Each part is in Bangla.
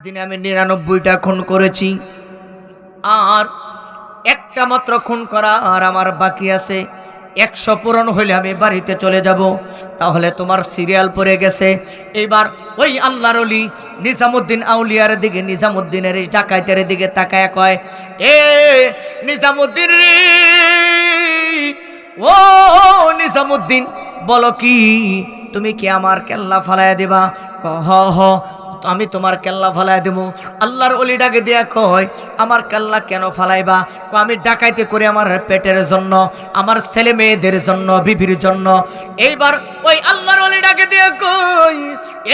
দিনে আমি ৯৯টা খুন করেছি, আর একটা মাত্র খুন করা আর আমার বাকি আছে। ১০০ পূরণ হইলে আমি বাড়িতে চলে যাব। তাহলে তোমার সিরিয়াল পড়ে গেছে। এইবার ওই আল্লাহর ওলি নিজামুদ্দিন আউলিয়ার দিকে, নিজামুদ্দিনের এই ডাকাইতের দিকে তাকায় কয়, এ নিজামুদ্দিন রে, ও নিজামুদ্দিন, বলো কি তুমি কি আমার কেল্লা ফালাইয়া দিবা? হ হ, আমি তোমার কেল্লা ফালাই দেবো। আল্লাহর ওলি ডাকে দিয়া কয়, আমার কেল্লা কেন ফালাইবা? আমি ডাকাইতে করে আমার পেটের জন্য, আমার ছেলে মেয়েদের জন্য, বিবির জন্য। এইবার ওই আল্লাহর ওলি ডাকে দিয়া কয়,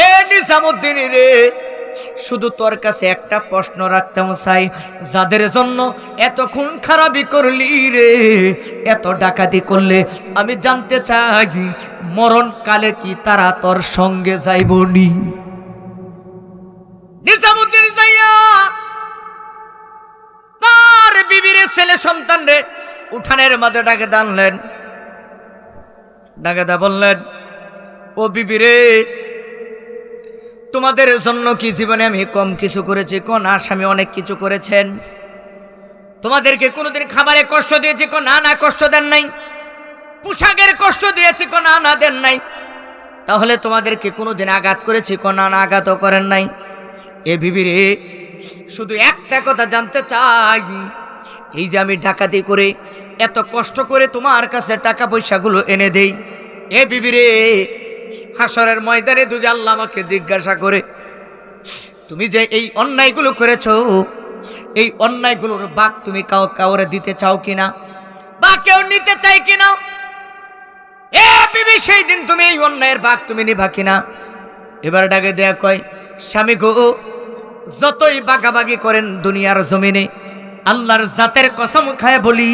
এ নিজামুদ্দিন রে, শুধু তোর কাছে একটা প্রশ্ন রাখতাম চাই, যাদের জন্য এত খুন খারাপি করলি রে, এত ডাকাতি করলে, আমি জানতে চাই মরণকালে কি তারা তোর সঙ্গে যাইবনি? নিজামুদ্দিন যাইয়া তার বিবির ছেলে সন্তান রে উঠানের মাঝে ডাকে দাঁড়ালেন, ডাকে দা বললেন, ও বিবি রে, তোমাদের জন্য কি জীবনে আমি কম কিছু করেছি? কোন আসামি অনেক কিছু করেছেন। তোমাদেরকে কোনোদিন খাবারে কষ্ট দিয়েছি? কোন না, না কষ্ট দেন নাই। পোশাকের কষ্ট দিয়েছি? কোন না, না দেন নাই। তাহলে তোমাদেরকে কোনোদিন আঘাত করেছি? কোন না, না আঘাতও করেন নাই। এ বিবি রে, শুধু একটা কথা জানতে চাই, এই যে আমি ডাকাতি করে এত কষ্ট করে তোমার কাছে টাকা পয়সাগুলো এনে দেই, এ বিবি রে, হাসরের ময়দানে যদি আল্লাহ আমাকে জিজ্ঞাসা করে, তুমি যে এই অন্যায়গুলো করেছো, এই অন্যায়গুলোর ভাগ তুমি কাউরে দিতে চাও কিনা, বা কেউ নিতে চাই কিনা? এ বিবি, সেই দিন তুমি এই অন্যায়ের ভাগ তুমি নিবা কিনা? এবার ডাকে দেয়া কয়, স্বামী গো, যতই বাগাবাগি করেন দুনিয়ার জমিনে, আল্লাহর জাতের কসম খায় বলি,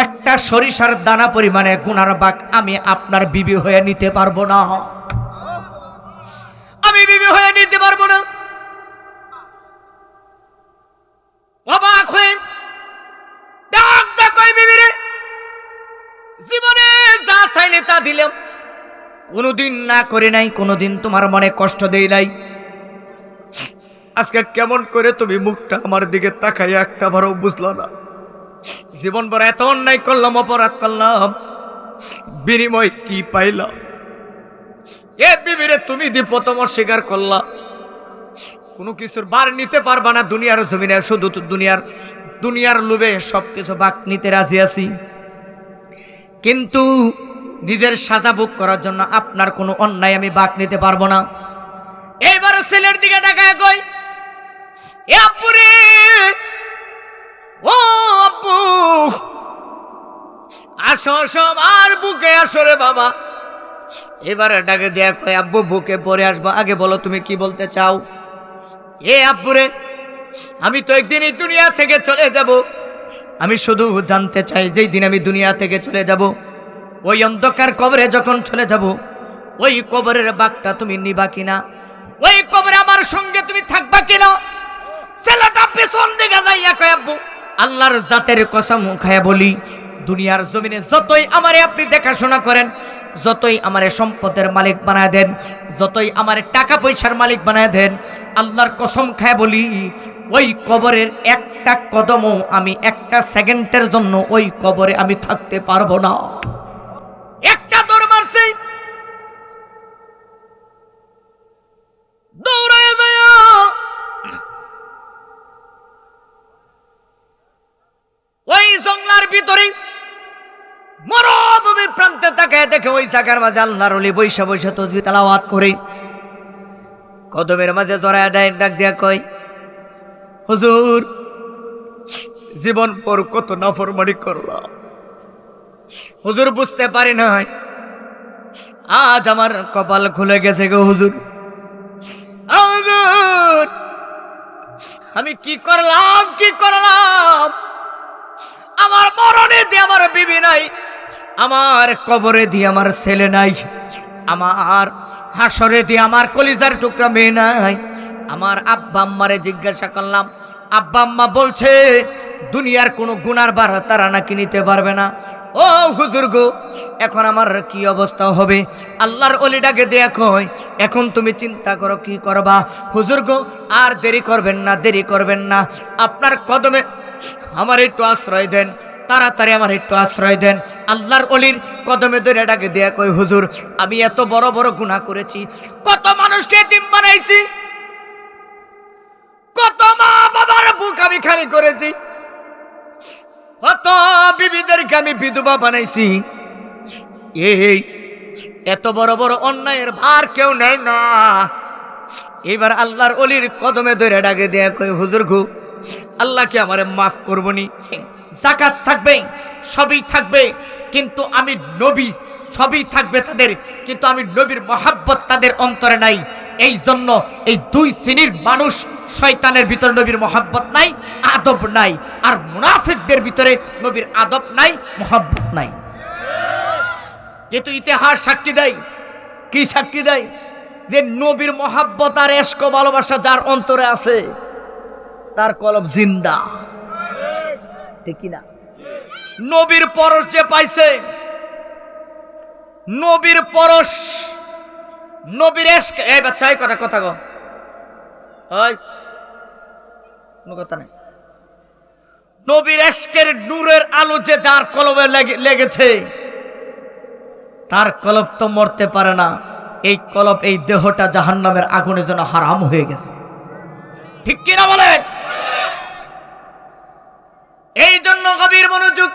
একটা সরিষার দানা পরিমাণে গুনার ভাগ আমি আপনার বিবি হয়ে নিতে পারবো না। আমি বিবি হয়ে নিতে পারবো না। অবাক হয়ে ডাক ডাক কয়, বিবি রে, জীবনে যা চাইলে তা দিলাম, কোনোদিন না করে নাই, কোনোদিন তোমার মনে কষ্ট দেই নাই। আজকে কেমন করে তুমি মুখটা আমার দিকে তাকাইয়া একটা বারও বুঝলো না? জীবন ভর এত অন্যায় করলাম, অপরাধ করলাম, বিনিময় কি পাইলাম? এ বিবিরে, তুমি দি প্রথম অস্বীকার করলা, কোনো কিছুর বার নিতে পারবা না দুনিয়ার জমিনে, শুধু তো দুনিয়ার লোভে সবকিছু বাক নিতে রাজি আছি, কিন্তু নিজের সাজা ভোগ করার জন্য আপনার কোনো অন্যায় আমি বাক নিতে পারবো না। এইবার ছেলের দিকে ডাকায় কই, এ আব্বু রে, ও আব্বু, আসো আসো আমার বুকে আসো রে বাবা। এবারে ডাকে দেয়া কয়, আব্বু বুকে পরে আসবো, আগে বলো তুমি কি বলতে চাও? এ আব্বু রে, আমি তো একদিন এই দুনিয়া থেকে চলে যাব। আমি শুধু জানতে চাই, যেই দিন আমি দুনিয়া থেকে চলে যাব, ওই অন্ধকার কবরে যখন চলে যাব, ওই কবরের বাঘটা তুমি নিবা কিনা? ওই কবরে আমার সঙ্গে তুমি থাকবা কিনা? ছেলেটা পেছন দিকে যাইয়া কয়, আব্বু, আল্লাহর জাতের কসম খায়া বলি, দুনিয়ার জমিনে যতই আমারে আপনি দেখাশোনা করেন, যতই আমারে সম্পদের মালিক বানায় দেন, যতই আমারে টাকা পয়সার মালিক বানায় দেন, আল্লাহর কসম খায়া বলি, ওই কবরের একটা কদমও আমি একটা সেকেন্ডের জন্য ওই কবরে আমি থাকতে পারবো না। একটা দৌড় মারছে, দৌড়ায় যায় ওই জঙ্গলার ভিতরে মরুভূমির প্রান্তে তাকায় দেখে ওই জায়গার মাঝে আল্লাহর ওলি বৈশা বৈশা তাসবিহ তেলাওয়াত করে, কদমের মাঝে জড়ায় ডাক দিয়া কয়, হুজুর, জীবন পর কত নাফরমানি করলাম হুজুর, বুঝতে পারি নাই, আজ আমার কপাল খুলে গেছে গো হুজুর। হুজুর, আমি কি করলাম, কি করলাম? আমার মরণে দিয়ে আমার বিবি নাই, আমার কবরে দিয়ে আমার ছেলে নাই, আমার হাসরে দিয়ে আমার কলিজার টুকরা মেয়ে নাই। আমার আব্বা আম্মারে জিজ্ঞাসা করলাম, আব্বা আম্মা বলছে দুনিয়ার কোনো গুনার ভার তারা নাকি নিতে পারবে না। ও হুজুর গো, এখন আমার কি অবস্থা হবে? আল্লাহর ওলিটাকে দেয়া কয়, এখন তুমি চিন্তা করো কি করবা। হুজুর গো, আর দেরি করবেন না, দেরি করবেন না, আপনার কদমে আমার একটু আশ্রয় দেন, তাড়াতাড়ি আমার একটু আশ্রয় দেন। আল্লাহর ওলির কদমে ধরে ডাকে দেয়া কই, হুজুর আমি এত বড় বড় গুনাহ করেছি, কত মানুষকে এতিম বানাইছি, কত মা বাবার বুক আমি খালি করেছি, কত বিবিদেরকে আমি বিধবা বানাইছি, এই এত বড় বড় অন্যায়ের ভার কেউ নেয় না। এবার আল্লাহর ওলির কদমে ধরে ডাকে দেয়া কই, হুজুর গো, আল্লাহ কি আমারে মাফ করবনি? যাকাত থাকবে, সবই থাকবে, কিন্তু আমি নবী, সবই থাকবে তাদের, কিন্তু আমি নবীর মহাব্বত তাদের অন্তরে নাই। এই জন্য এই দুই শ্রেণীর মানুষ, শয়তানের ভিতরে নবীর মহাব্বত নাই, আদব নাই, আর মুনাফিকদের ভিতরে নবীর আদব নাই, মহাব্বত নাই। কিন্তু ইতিহাস সাক্ষী দেয়, কি সাক্ষী দেয়? যে নবীর মহাব্বত আর এশক ভালোবাসা যার অন্তরে আছে তার কলব জিন্দা, ঠিক কিনা? নবীর পরশ যে পাইছে, নবীর পরশ, নবীর এশক, এই বাচ্চা এই কথা কথা গো, ওই কোনো কথা নাই। নবীর এশকের নূরের আলো যে যার কলবে লেগেছে, তার কলব তো মরতে পারে না। এই কলব, এই দেহটা জাহান্নামের আগুনে যেন হারাম হয়ে গেছে, ঠিক কিনা বলেন? এই জন্য গভীর মনোযোগ।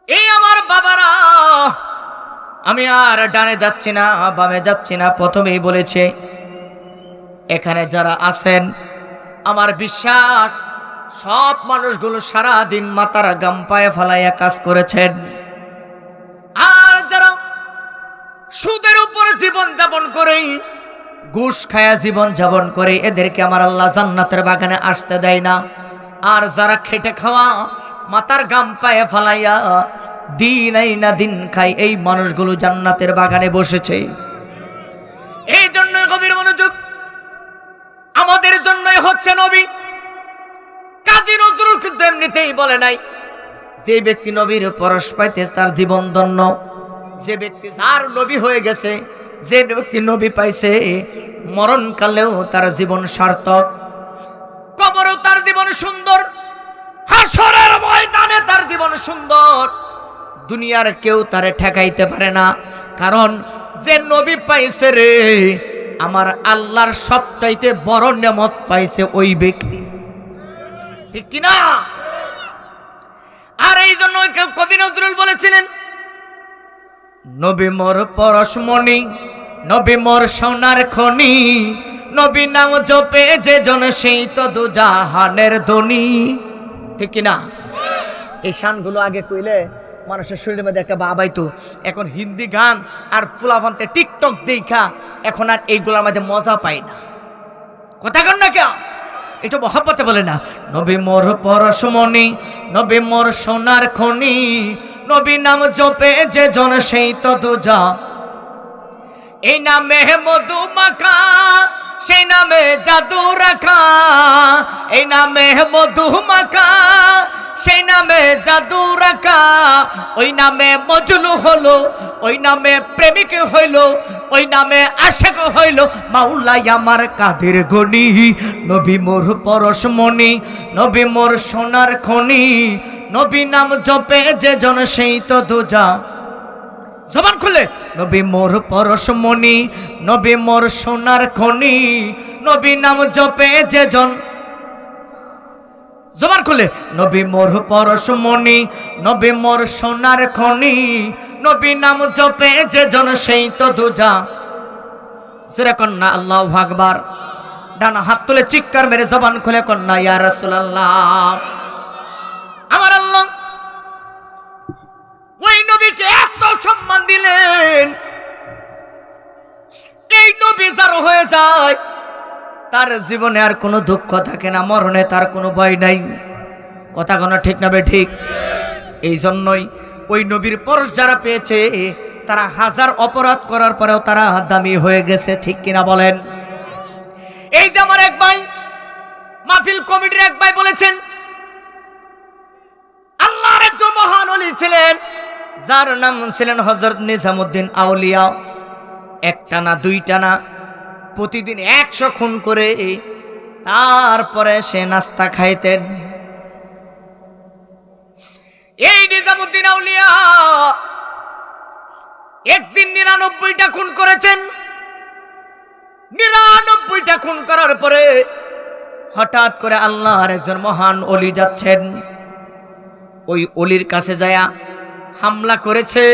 এই আমার বাবারা, আমি আর ডানে যাচ্ছি না, বামে যাচ্ছি না, প্রথমেই বলেছে এখানে যারা আছেন, আমার বিশ্বাস সব মানুষগুলো সারা দিন মাথার গাম পায়ে ফেলাইয়া কাজ করেছেন। আর যারা সুদের উপর জীবন যাপন করে, ঘুষ খায়া জীবন যাপন করে, এদেরকে আমার আল্লাহ জান্নাতের বাগানে আসতে দেয় না। আর যারা খেটে খাওয়া, মাথার গাম পায়ে ফেলাইয়া দিন এই না দিন খাই, এই মানুষগুলো জান্নাতের বাগানে বসেছে। এই জন্য গভীর মনোযোগ, আমাদের জন্যই হচ্ছে নবী। কাজী নজরুল কিন্তু এমনিতেই বলে নাই, যে ব্যক্তি নবীর পরশ পাইতে তার জীবন ধন্য, যে ব্যক্তি যার নবী হয়ে গেছে, যে ব্যক্তি নবী পাইছে, মরণকালেও তার জীবন সার্থক, কবরেও তার জীবন সুন্দর, হাসরের ময়দানে তার জীবন সুন্দর। দুনিয়ার কেউ তারে ঠেকাইতে পারে না, কারণ যে নবী পাইছে রে, আমার আল্লাহর সবচাইতে বড় নেমত পাইছে ওই ব্যক্তি, ঠিক কিনা? আর এই জন্য কবি নজরুল বলেছিলেন, নবী মোর পরশমণি, নবী মোর সোনার খনি, নবী নাম জপে যে জন সেই তো দু জাহানের ধনী, ঠিক কিনা? এই শানগুলো আগে কইলে মানুষের শরীরের মধ্যে একটা বাবাইতো। এখন হিন্দি গান আর ফুলাফান্তে টিকটক দেখা এখন আর এইগুলোর মধ্যে মজা পায় না। কথা কন না কেউ, এটা মহব্বতে বলে না। নবী মোর পরশমণি, নবী মোর সোনার খনি, নবী নাম জপে যে জন সেই তো দুজা, এই নামে মধু মাখা, সেই নামে জাদু রাখা, এই নামে মধু মাখা, সেই নামে জাদু রাখা, ওই নামে মজনু হলো, ওই নামে প্রেমিক হইল, ওই নামে আশেক হইল মাওলাই আমার কাদের গনি। নবী মোর পরশমণি, নবী মোর সোনার খনি, নবী নাম জপে যে জন সেই তো দুজা। জবান খুলে, নবী মোর পরশমণি, নবী মোর সোনার খনি, নবী নাম জপে যে জন। জবান খুলে, নবী মোর পরশমণি, নবী মোর সোনার খনি, নবী নাম জপে যে জন সেই তো দুজা। সুরে কন্যা আল্লাহু আকবার। ডান হাত তুলে চিৎকার মেরে জবান খুলে কন্যা ইয়া রাসূলুল্লাহ। আমার আল্লাহ ওই নবীকে এত সম্মান দিলেন, এই নবী যার হয়ে যায় তার জীবনে আর কোনো দুঃখ থাকে না, মরণে তার কোনো ভয় নাই। কথা কোনো ঠিক না বে ঠিক? এই জন্যই ওই নবীর পরশ যারা পেয়েছে তারা হাজার অপরাধ করার পরেও তারা দামি হয়ে গেছে, ঠিক কিনা বলেন? এই যে আমার এক ভাই, মাহফিল কমিটির এক ভাই বলেছেন, আল্লাহর একজন মহান ওলি ছিলেন যার নাম ছিলেন হযরত নিজামুদ্দিন আউলিয়া। একটা না দুইটা না, প্রতিদিন 100 খুন করে তারপরে সে নাস্তা খাইতেন। এই নিজামুদ্দিন আউলিয়া একদিন 99টা খুন করেছেন। 99টা খুন করার পরে হঠাৎ করে আল্লাহর একজন মহান ওলি যাচ্ছেন। ওই ওলির কাছে যায়া হামলা করেছে।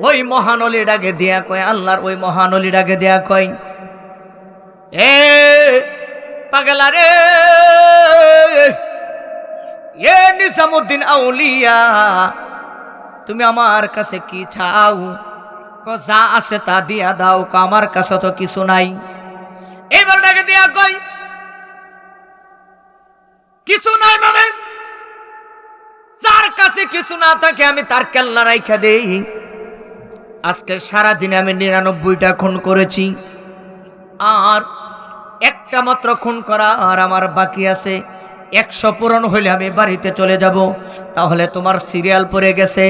ওই মহান ওলি ডাকে দিয়া কয়, আল্লাহর ওই মহান ওলি ডাকে দিয়া কয়, এ পাগলা রে, এ নিজামুদ্দিন আউলিয়া, তুমি আমার কাছে কি চাও? যা আছে তা দিয়া দাও। আমার কাছে তো কিছু নাই। এবার ডাকে দিয়া কই, কিছু নাই মানে? যার কাছে কিছু না থাকে আমি তার কেল্লা রাইখা দেই। আজকে সারাদিনে আমি 99টা খুন করেছি, আর একটা মাত্র খুন করা আর আমার বাকি আছে। 100 পূরণ হইলে আমি বাড়িতে চলে যাব। তাহলে তোমার সিরিয়াল পড়ে গেছে।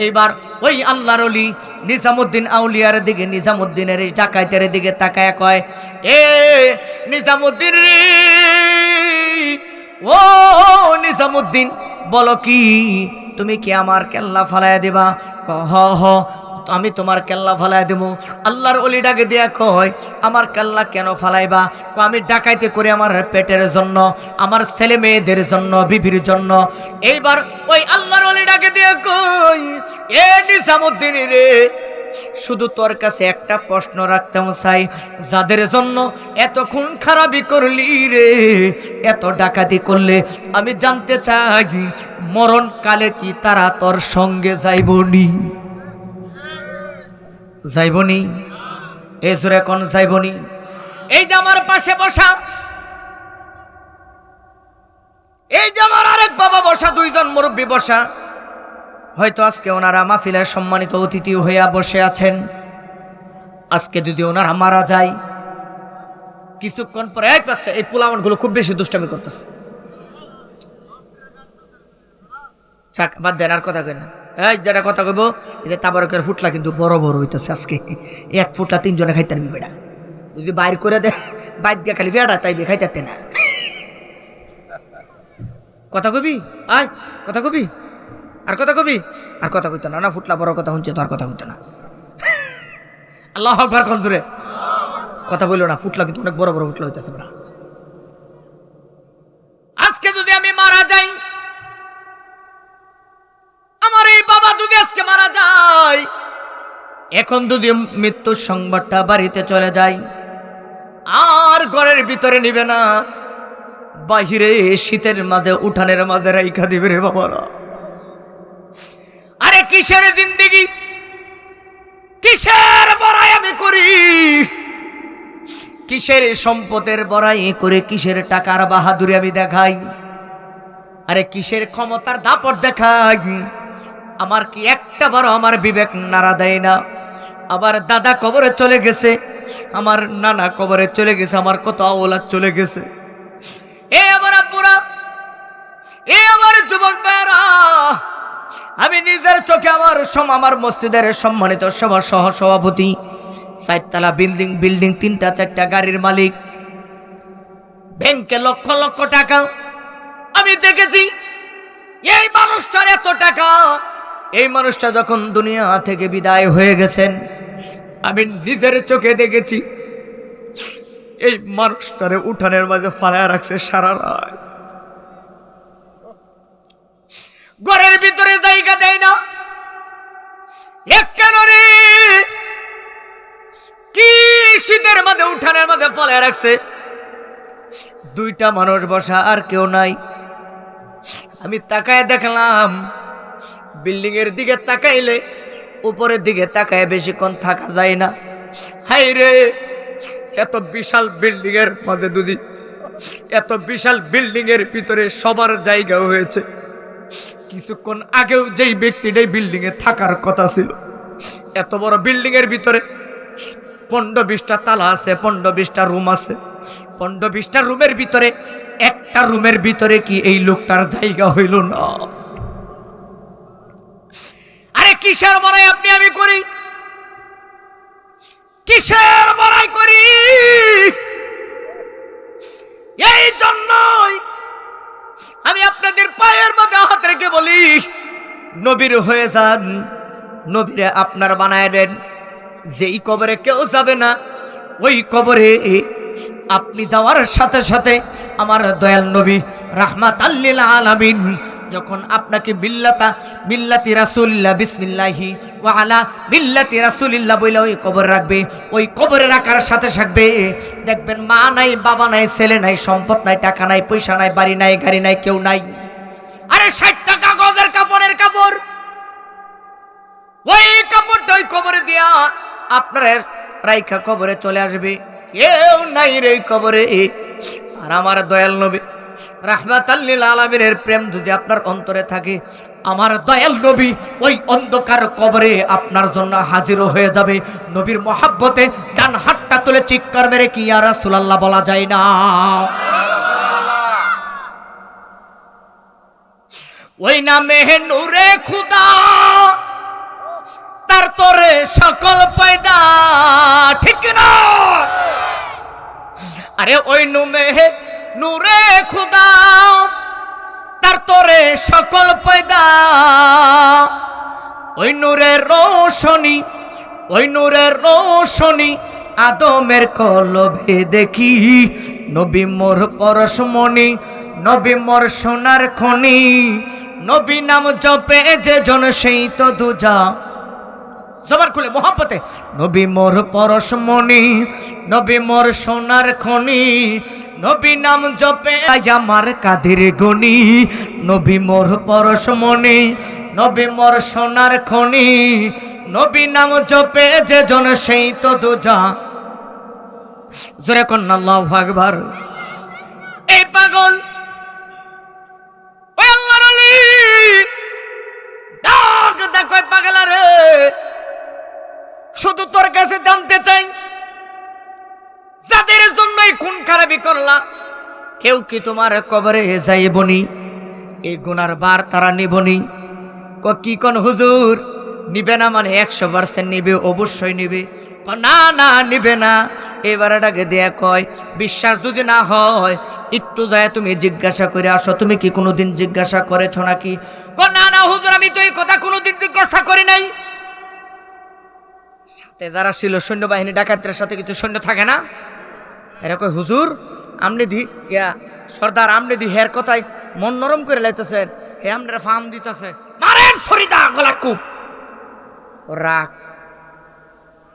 এইবার ওই আল্লাহর ওলি নিজামুদ্দিন আউলিয়ার দিকে, নিজামুদ্দিনের এই ডাকাইতের দিকে তাকায় কয়, এ নিজামুদ্দিন রে, ও নিজামুদ্দিন, বলো কি, তুমি কি আমার কেল্লা ফালাইয়া দিবা? হ হ, আমি তোমার কেল্লা ফালাই দেবো। আল্লাহর ওলি ডাকে দিয়া কয়, আমার কেল্লা কেন ফালাইবা? আমি ডাকাইতে করে আমার পেটের জন্য, আমার ছেলে মেয়েদের জন্য, বিবির জন্য। এইবার ওই আল্লাহর ওলি ডাকে দিয়া কয়, এ নিজামুদ্দিন রে, শুধু তোর কাছে একটা প্রশ্ন রাখতাম চাই, যাদের জন্য এত খুন খারাপি করলি রে, এত ডাকাতি করলে, আমি জানতে চাই মরণকালে কি তারা তোর সঙ্গে যাইবনি? যাইবনি? এই জোরে কোন যাইবনি? এই যে আমার পাশে বসা, এই যে আমার আরেক বাবা বসা, দুইজন মুরব্বী বসা, হয়তো আজকে ওনারা মাহফিলের সম্মানিত অতিথি হইয়া বসে আছেন। আজকে যদি ওনারা মারা যায়, কিছুক্ষণ পরে এই বাচ্চা, এই পোলাওয়ানগুলো খুব বেশি দুষ্টামি করতেছে। বাদ দেন, আর কথা কই না। এই যেটা কথা কইব, এই যে তাবারকের ফুটলা কিন্তু বড় বড় হইতেছে আজকে। 1 ফুটলা 3 জনে খাইতে পারবি বেটা। যদি বাইর করে দে, বাইর দিয়ে খালি বেড়া তাইবে, খাইতে না। কথা কবি, আয় কথা কবি, আর কথা কবি, আর কথা কইতো না। না ফুটলা বড় কথা শুনছে তো আর কথা কইতো না। আল্লাহু আকবার কোন জোরে কথা বললো না। ফুটলা কিন্তু অনেক বড় বড় ফুটলা হইতেছে বেটা। আজকে যদি আমি মারা যাই, আমার এই বাবা যদি আজকে মারা যায়, এখন যদি মৃত্যুর সংবাদটা বাড়িতে চলে যায়, আর ঘরের ভিতরে নিবে না, বাহিরে শীতের মাঝে উঠানের মাঝে রাইখা দিবে রে বাবারা। আরে কিসের জিন্দেগি, কিসের বড়াই আমি করি, কিসের সম্পদের বড়াই করে, কিসের টাকার বাহাদুরি আমি দেখাই, আরে কিসের ক্ষমতার দাপট দেখাই। আমার কি একটা বড় আমার বিবেক নাড়া দেয় না? আবার দাদা কবরে চলে গেছে, আমার নানা কবরে চলে গেছে, আমার কত আওলাদ চলে গেছে। এ আমার আব্বুরা, এ আমার যুবক ভাইরা, আমি নিজের চোখে আমার মসজিদের সম্মানিত সভা সহ সভাপতি, 4 তলা বিল্ডিং 3টা 4টা গাড়ির মালিক, ব্যাংকে লক্ষ লক্ষ টাকা আমি দেখেছি। এই মানুষটার এত টাকা, এই মানুষটা যখন দুনিয়া থেকে বিদায় হয়ে গেছেন, আমি নিজের চোখে দেখেছি এই মানুষটারে উঠানের মাঝে ফালায় রাখছে সারা রাত। ঘরের ভিতরে জায়গা দেয় না। এক ক্যালোরি কি শীতের মধ্যে উঠানের মধ্যে ফালায় রাখছে। 2টা মানুষ বসা, আর কেউ নাই। আমি তাকায় দেখলাম, বিল্ডিং এর দিকে তাকাইলে উপরের দিকে তাকায় বেশিক্ষণ থাকা যায় না। হাই রে, এত বিশাল বিল্ডিং এর মাঝে যদি, এত বিশাল বিল্ডিং এর ভিতরে সবার জায়গা হয়েছে, কিছুক্ষণ আগেও যেই ব্যক্তিটাই বিল্ডিং এ থাকার কথা ছিল, এত বড় বিল্ডিং এর ভিতরে 15-20টা তালা আছে, 15-20টা রুম আছে। 15-20টা রুমের ভিতরে একটা রুমের ভিতরে কি এই লোকটার জায়গা হইল না? আরে কিসের বড়াই আপনি আমি করি? কিসের বড়াই করি? এই জন্যই আমি আপনাদের পায়ের মধ্যে হাত রেখে বলি, নবীর হয়ে যান, নবীরে আপনার বানায় দেন। যেই কবরে কেউ যাবে না, ওই কবরে আপনি যাওয়ার সাথে সাথে আমার দয়াল নবী রাহমাতাল লিল আলামিন যখন আপনাকে মিল্লাতি রাসূলিল্লাহ বিসমিল্লাহি ওয়া আলা মিল্লাতি রাসূলিল্লাহ বইলা ওই কবরে রাখবে, ওই কবরে রাখার সাথে সাথে দেখবেন মা নাই, বাবা নাই, ছেলে নাই, সম্পদ নাই, টাকা নাই, পয়সা নাই, বাড়ি নাই, গাড়ি নাই, কেউ নাই। আরে 60 টাকা গজের কাপড়ের কাপড়, ওই কাপড়টা ওই কবরে দিয়া আপনার রাইখা কবরে চলে আসবে, কেউ নাই রে কবরে। আর আমার দয়াল নবী রাহমাতাল লিল আলামিনের প্রেম যদি আপনার অন্তরে থাকে, আমার দয়াল নবী ওই অন্ধকার কবরে আপনার জন্য হাজির হয়ে যাবে। নবীর মহাব্বতে ডান হাতটা তুলে চিৎকার মেরে কি ইয়া রাসূলুল্লাহ বলা যায় না? ওই নামে নূরে খুদা, তার তোরে সকল পয়দা, ঠিক না? আরে ওই নূরে খুদা, তার তোরে সকল পয়দা, ওই নূরের রোশনি, ওই নূরের রোশনি আদমের কলবে দেখি, নবী মোর পরশমণি, নবী মোর সোনার খনি, নবী নাম জপে যে জন সেই তো দুজা। জবান খুলে মোহাব্বতে, নবী মোর পরশমণি, নবী মোর সোনার খনি, নবী নাম জপে আমার কাদের গনি, নবী মোর পরশমণি, নবী মোর সোনার খনি, নবী নাম জপে যে জন সেই তো দুজা। জোরে কন্না আল্লাহু আকবার। এই পাগল ওই আল্লাহর ওলি ডাক দেখো, পাগল রে, শুধু তোর কাছে জানতে চাই, যাদের জন্যই খুন খারাপি করলা, কেউ কি তোমার কবরে যাইবনি? এই গুনার বার তারা নিবনি? কি কোন হুজুর নিবে না? মানে 100% নিবে, অবশ্যই নিবে। না না নিবে না। এবার এটাকে দেয়া কয়, বিশ্বাস যদি না হয় একটু যায় তুমি জিজ্ঞাসা করে আসো, তুমি কি কোনোদিন জিজ্ঞাসা করেছ নাকি? না না হুজুর, আমি তো এই কথা কোনোদিন জিজ্ঞাসা করি নাই। সাথে যারা ছিল সৈন্যবাহিনী, ডাকাতদের সাথে কিছু সৈন্য থাকে না, এরকম হুজুর আমনে দি সর্দার আমনে দি হের কথায় মন নরম করে লাইতেছেন, হে আমরা ফার্ম দিতেছে, মারেন ছড়িদা গলার কূপ রাখ।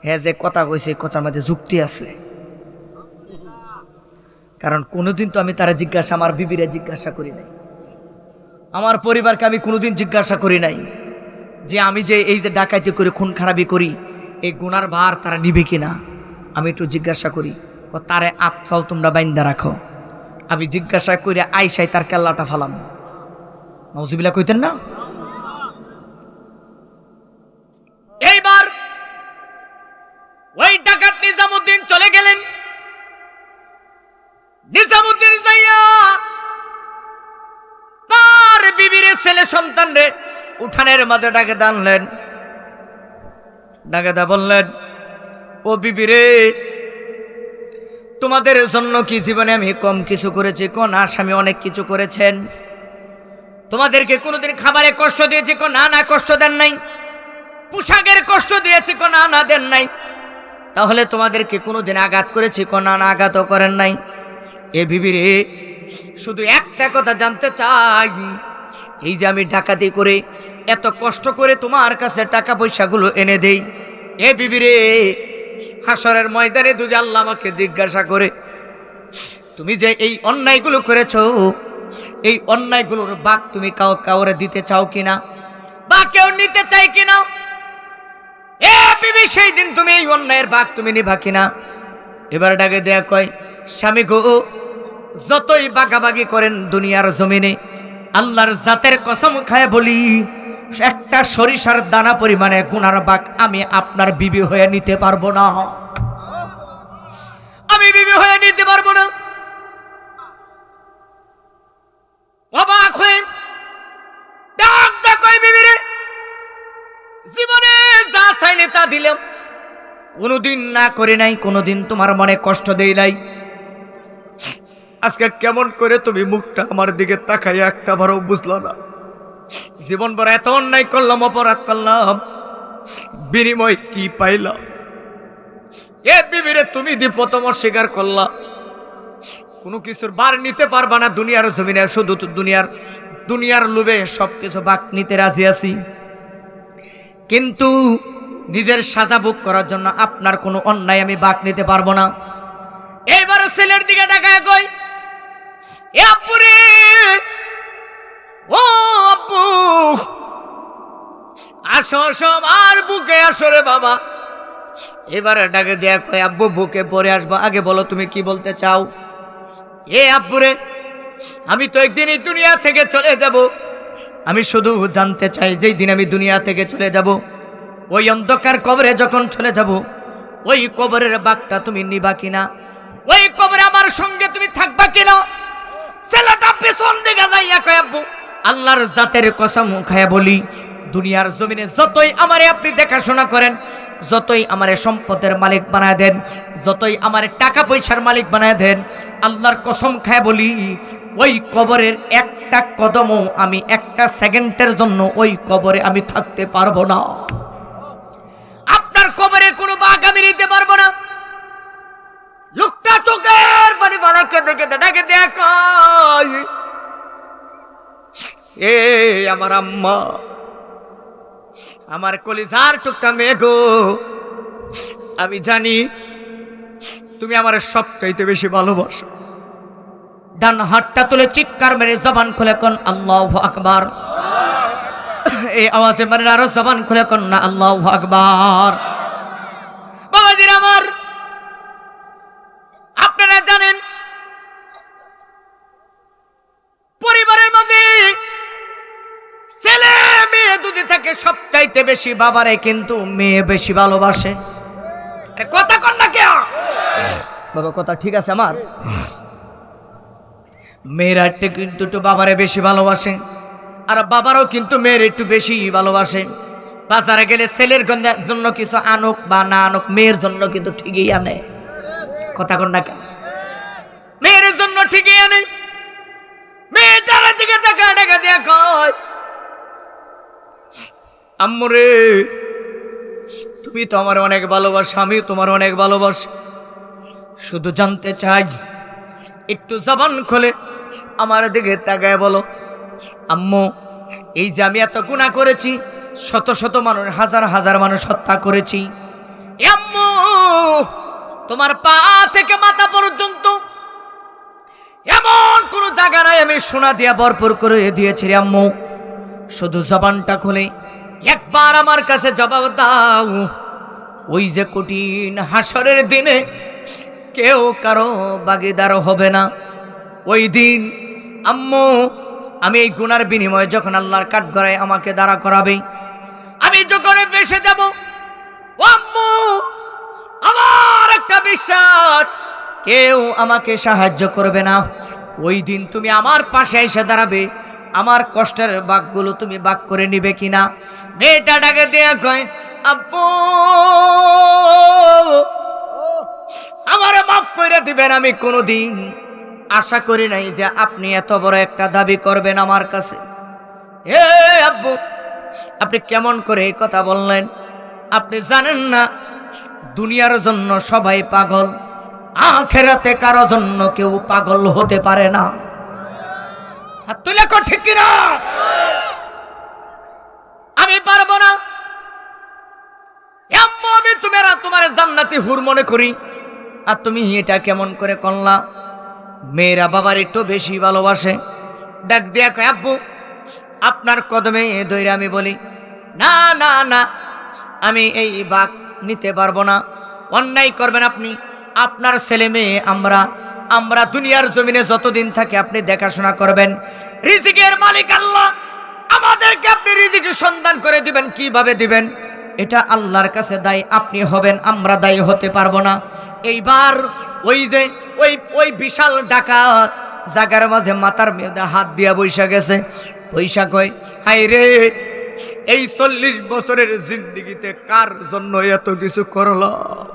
হে যে কথা কইছে কথার মধ্যে যুক্তি আছে, কারণ কোনোদিন তো আমি তারা জিজ্ঞাসা, আমার বিবিরে জিজ্ঞাসা করি নাই, আমার পরিবারকে আমি কোনোদিন জিজ্ঞাসা করি নাই যে আমি যে এই যে ডাকাইতি করে খুন খারাপি করি, এই গুনার ভার তারা নিবে কিনা। আমি একটু জিজ্ঞাসা করি, তারে আত্মাও তোমরা বাইন্দা রাখো। আমি জিজ্ঞাসা করে আইসাই তার কেল্লাটা ফালাম। নাউজুবিল্লাহ কইতেন না? এইবার ওই ডাকাত নিজামুদ্দিন চলে গেলেন। নিজামুদ্দিন যাইয়া তার বিবির ছেলে সন্তান রে উঠানের মাঝে ডাকে দাঁড়লেন, ডাকে দা বললেন, ও বিবিরে, তোমাদের জন্য কি জীবনে আমি কম কিছু করেছি? কোন আসামি অনেক কিছু করেছেন। তোমাদেরকে কোনোদিন খাবারে কষ্ট দিয়েছি? না না, কষ্ট দেন নাই। পোশাকের কষ্ট দিয়েছি? না না, দেন নাই। তাহলে তোমাদেরকে কোনোদিন আঘাত করেছি? না না, আঘাতও করেন নাই। এ বিবিরে, শুধু একটা কথা জানতে চাই, এই যে আমি ডাকাতি করে এত কষ্ট করে তোমার কাছে টাকা পয়সাগুলো এনে দেই, এ বিবিরে, হাসরের ময়দানে যদি আল্লাহ আমাকে জিজ্ঞাসা করে তুমি যে এই অন্যায়গুলো করেছো, এই অন্যায়গুলোর ভাগ তুমি কাউরে দিতে চাও কিনা, বা কেউ নিতে চাই কিনা, এ বিবি, সেই দিন তুমি এই অন্যায়ের ভাগ তুমি নিবা কিনা? এবার ডাকে দেয়া কয়, স্বামী গো, যতই বাগাবাগি করেন দুনিয়ার জমিনে, আল্লাহর জাতের কসম খায় বলি, একটা সরিষার দানা পরিমাণে গুনার ভাগ আমি আপনার বিবি হয়ে নিতে পারবো না। আমি বিবি হয়ে নিতে পারবো না। অবাক হয়ে ডাক ডাক বিবিরে, দিলাম, কোনোদিন না করে নাই, কোনোদিন তোমার মনে কষ্ট দেই নাই। আজকে কেমন করে তুমি মুখটা আমার দিকে তাকাইয়া একটা বারও বুঝলা না? জীবন ভর এত অন্যায় করলাম, অপরাধ করলাম, বিনিময় কি পাইলাম? এ বিবিরে তুমি প্রথম অস্বীকার করলা, কোনো কিছুর বার নিতে পারবা না দুনিয়ার জমিনে, শুধু তো দুনিয়ার লোভে সবকিছু বাক নিতে রাজি আছি, কিন্তু নিজের সাজা ভোগ করার জন্য আপনার কোনো অন্যায় আমি বাক নিতে পারবো না। এইবার ছেলের দিকে তাকায় কই, এ আব্বু রে, ও আব্বু, আসো আসো আমার বুকে আসো রে বাবা। এবারে ডাকে দেয়া কয়, আব্বু বুকে পরে আসবো, আগে বলো তুমি কি বলতে চাও? এ আব্বু রে, আমি তো একদিন এই দুনিয়া থেকে চলে যাব, আমি শুধু জানতে চাই যেই দিন আমি দুনিয়া থেকে চলে যাব, ওই অন্ধকার কবরে যখন চলে যাব, ওই কবরের বাঘটা তুমি নিবা কিনা, ওই কবরে আমার সঙ্গে তুমি থাকবা কিনা? ছেলেটা পেছন দিকে যাইয়া কয়, আব্বু আল্লাহর জাতের কসম খায়া বলি, দুনিয়ার জমিনে যতই আমারে আপনি দেখাশোনা করেন, যতই আমারে সম্পদের মালিক বানায় দেন, যতই আমারে টাকা পয়সার মালিক বানায় দেন, আল্লাহর কসম খায়া বলি, ওই কবরের একটা কদমও আমি একটা সেকেন্ডের জন্য ওই কবরে আমি থাকতে পারবো না। আপনার কবরের কোনো বাঘ আমি নিতে পারবো না। লোকটা চোখের পানি বানাকে দেখে ডাকে দেখ, এ আমার আম্মা, আমার কলিজার টুকটা মেয়ে গো, আমি জানি তুমি আমার সবচাইতে বেশি ভালোবাসো। ডান হাতটা তুলে চিৎকার মেরে জবান খুলে কোন আল্লাহু আকবার। এই আওয়াজে মানে আরো জবান খুলে কোন না আল্লাহু আকবার। বাবাজির আমার, আপনারা জানেন পরিবারের মধ্যে ছেলে মেয়ে দুটি থাকে, সবচাইতে বেশি বাবারে কিন্তু মেয়ে বেশি ভালোবাসে। কথা কন না কে বাবা? কথা ঠিক আছে আমার? মেয়েরা কিন্তু একটু বাবারে বেশি ভালোবাসে, আর বাবারও কিন্তু মেয়ের একটু বেশি ভালোবাসে। বাজারে গেলে ছেলের জন্য কিছু আনুক বা না আনুক, মেয়ের জন্য কিন্তু ঠিকই আনে। কথা কন না কেন? মেয়ের জন্য ঠিকই আনে। মেয়ে যারা দিকে টাকা টাকা দিয়ে কয়, আম্মুরে তুমি তো আমার অনেক ভালোবাসো, আমিও তোমার অনেক ভালোবাসি, শুধু জানতে চাই, একটু জবান খুলে আমার দিকে তাকায় বলো, আম্মু এই যে আমি এত গুনাহ করেছি, শত শত মানুষ, হাজার হাজার মানুষ হত্যা করেছি, আম্মু তোমার পা থেকে মাথা পর্যন্ত এমন কোন জায়গা নাই আমি সোনা দিয়া ভরপুর করে দিয়েছি রে আম্মু, শুধু জবানটা খুলে একবার আমার কাছে জবাব দাও, ওই যে কঠিন হাসরের দিনে কেউ কারো ভাগীদার হবে না, ওই দিন আম্মু আমি এই গুনার বিনিময়ে যখন আল্লাহর কাঠগড়ায় আমাকে দাঁড়া করাবে, আমি যখন ভেসে যাব, ও আম্মু আমার একটা বিশ্বাস, কেউ আমাকে সাহায্য করবে না, ওই দিন তুমি আমার পাশে এসে দাঁড়াবে, আমার কষ্টের ভাগগুলো তুমি ভাগ করে নিবে কিনা? মেয়েটা ডাকে দেয়া কয়, আব্বু আমারে মাফ করে দিবেন, আমি কোনোদিন আশা করি নাই যে আপনি এত বড় একটা দাবি করবেন আমার কাছে। হে আব্বু, আপনি কেমন করে এই কথা বললেন? আপনি জানেন না দুনিয়ার জন্য সবাই পাগল, আখিরাতে কারো জন্য কেউ পাগল হতে পারে না। হাত তুলে কর ঠিক কিনা? আমি পারবো না আম্মু, আমি তোমার জান্নাতি হুর মনে করি, আর তুমি এটা কেমন করে করলা? মেয়েরা বাবার একটু বেশি ভালোবাসে। ডাক দিয়া কয়, আব্বু আপনার কদমে দইরা আমি বলি, না না না, আমি এই বাঘ নিতে পারবো না, অন্যায় করবেন আপনি, আপনার ছেলে মেয়ে আমরা দুনিয়ার জমিনে যতদিন থাকে আপনি দেখাশোনা করবেন, রিজিকের মালিক আল্লাহ, আমাদেরকে আপনি রিজিকের সন্ধান করে দিবেন, কিভাবে দিবেন এটা আল্লাহর কাছে দায়ী আপনি হবেন, আমরা দায়ী হতে পারবো না। এইবার ওই যে ওই বিশাল ডাকাত জাগার মাঝে মাথার মেয়েদা হাত দিয়া বৈশা গেছে, বৈশা কয়, হাই রে এই 40 বছরের জিন্দেগিতে কার জন্য এত কিছু করলাম?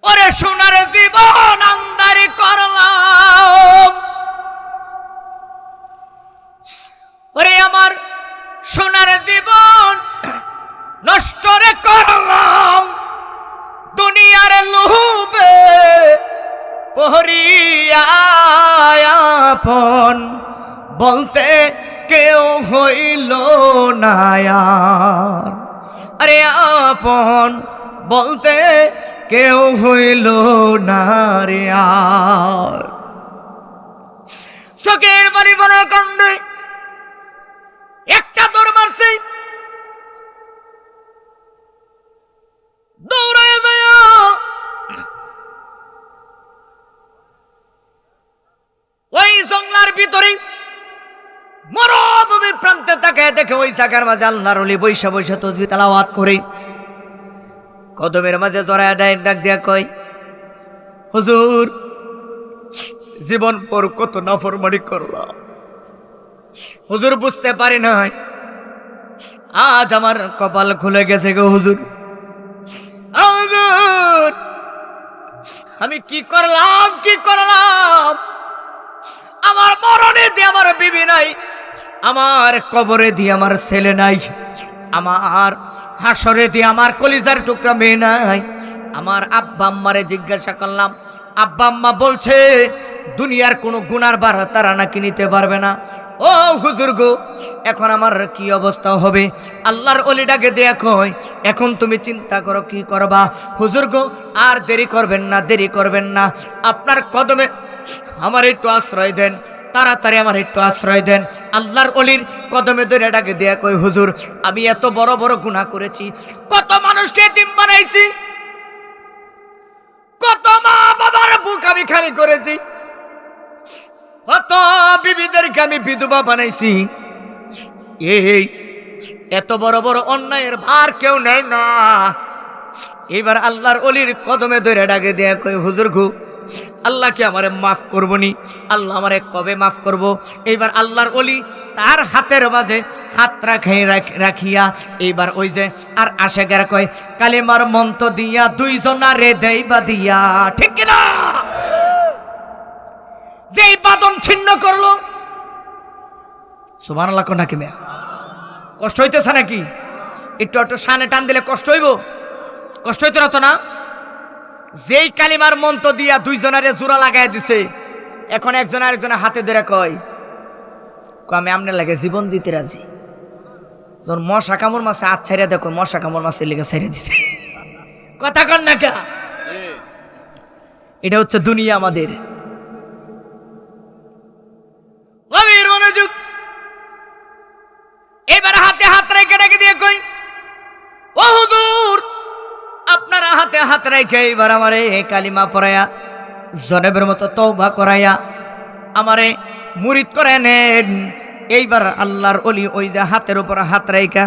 ওরে সোনার জীবন আন্দারি করলাম, ওরে আমার সোনার জীবন নষ্ট রে করলাম, দুনিয়ার লোভে পহরিয়া আপন বলতে কেউ হইল না আর। আরে আপন বলতে কেউ হইল না রে আর। চোখের বাড়ি বলে কান্দে একটা দৌড় মারছে, দৌড়ায় যায় ওই জঙ্গলার ভিতরে মরুভূমির প্রান্তে তাকায় দেখে ওই জায়গার মাঝে আল্লাহর ওলি বৈশা বৈশা তাসবিহ তেলাওয়াত করে কদমের মাঝে জড়ায় ডাক দিয়া কয়, হুজুর জীবন পর কত নাফরমানি করলাম, হুজুর বুঝতে পারি নাই আজ আমার কপাল খুলে গেছে গো হুজুর। হুজুর আমি কি করলাম, কি করলাম? আমার মরণে দিয়ে আমার বিবি নাই, আমার কবরে দিয়ে আমার ছেলে নাই, আমার হাসরে দিয়ে আমার কলিজার টুকরা মেয়ে নাই। আমার আব্বা আম্মারে জিজ্ঞাসা করলাম, আব্বা আম্মা বলছে দুনিয়ার কোনো গুনার ভাড়া তারা নাকি নিতে পারবে না। ও হুজুর গো, এখন আমার কি অবস্থা হবে? আল্লাহর ওলিটাকে দেয়া কয়, এখন তুমি চিন্তা করো কি করবা। হুজুর গো আর দেরি করবেন না, দেরি করবেন না, আপনার কদমে আমার একটু আশ্রয় দেন, তাড়াতাড়ি আমার একটু আশ্রয় দেন। আল্লাহর ওলির কদমে ধরে ডাকে দেয়া কই, হুজুর আমি এত বড় বড় গুনাহ করেছি, কত মানুষকে এতিম বানাইছি, কত মা বাবার বুক আমি খালি করেছি, কত বিবিদেরকে আমি বিধবা বানাইছি, এই এত বড় বড় অন্যায়ের ভার কেউ নেয় না। এবার আল্লাহর ওলির কদমে ধরে ডাকে দেয়া কই, হুজুর গো আল্লাহ কি আমারে মাফ করবনি? আল্লাহ আমারে কবে মাফ করব? এইবার আল্লাহর ওলি তার হাতের মাঝে হাত রাখিয়া এইবার ওই যে আর আশেকের কয়, কালিমার মন্ত্র দিয়া দুইজনারে দেইবা দিয়া, ঠিক কিনা? যেই বাদন ছিন্ন করলো, সুবহানাল্লাহ কোন নাকি মেয়া কষ্ট হইতেছে নাকি? একটু একটু শানে টান দিলে কষ্ট হইব? কষ্ট হইতো না তো না? যেই কালিমার মন্ত্র দিয়া দুইজনারে জোড়া লাগাই দিছে, এখন একজন আরেকজনের হাতে ধরে কয়, আমি আমনে লাগে জীবন দিতে রাজি। যখন মশা কামড় মাছে হাত ছাইরা দেখো, মশা কামড় মাছের লেগে ছাইরা দিছে। কথা কন না কা? এটা হচ্ছে দুনিয়া আমাদের। গভীর মনোযোগ। এবার হাতে হাত রেখে ডেকে দিয়ে কই, ও হুজুর আপনারা হাতে হাত রেখে এবার আমারে কালিমা পড়ায়া জনেবের মতো তওবা করাইয়া আমারে মুরিদ করে নেন। এইবার আল্লাহর ওলি ওই যে হাতের উপর হাত রেখা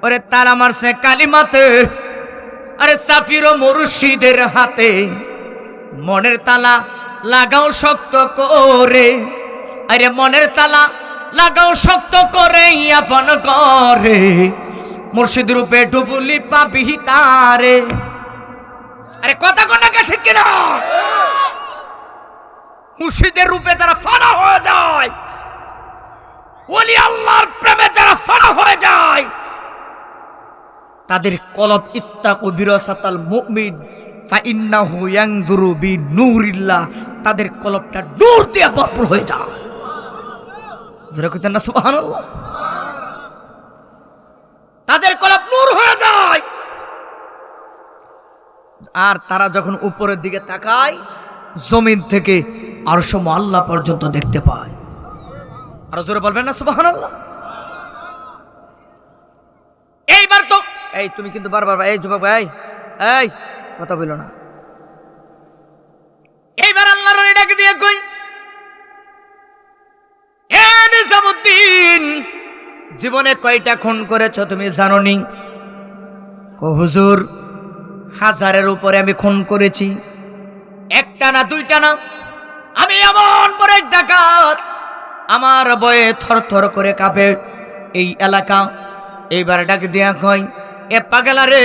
ওরে তারা মারছে কালিমাতে। আরে সাফির ও মুর্শিদের হাতে মনের তালা লাগাও শক্ত করে, আরে মনের তালা লাগাও শক্ত করে, আপন করে মুর্শিদ রূপে ডুবুলি পাবি তারে। আরে কথা কোনা কে ঠিক কিনা? মুর্শিদের রূপে যারা ফানা হয়ে যায়, ওলি আল্লাহর প্রেমে যারা ফানা হয়ে যায়, তাদের কলব ইত্তাকু বিরাসাতাল মুমিন ফাইন্নাহু ইয়ানজুরু বিনূরিল্লাহ, তাদের কলবটা নূর দিয়ে ভরপুর হয়ে যায়। যারা কইতেন না সুবহানাল্লাহ, তাদের কলব নূর হয়ে যায়। আর তারা যখন উপরের দিকে তাকায়, জমিন থেকে আরশ আল্লাহ পর্যন্ত দেখতে পায়। আর জোরে বলবেন না সুবহানাল্লাহ। এইবার তো এই তুমি কিন্তু বারবার এই যুবক ভাই এই কথা বলো না। এইবার আল্লাহর ওলি ডাকে দিয়ে কই, এ নিজামুদ্দিন জীবনে কয়টা খুন করেছো তুমি জানো নি? কো হুজুর হাজারের উপরে আমি খুন করেছি, একটা না দুইটা না, আমি এমন বড় ডাকাত আমার ভয়ে থরথর করে কাঁপে এই এলাকা। এইবার ডাক দিয়া কয়, এ পাগলা রে,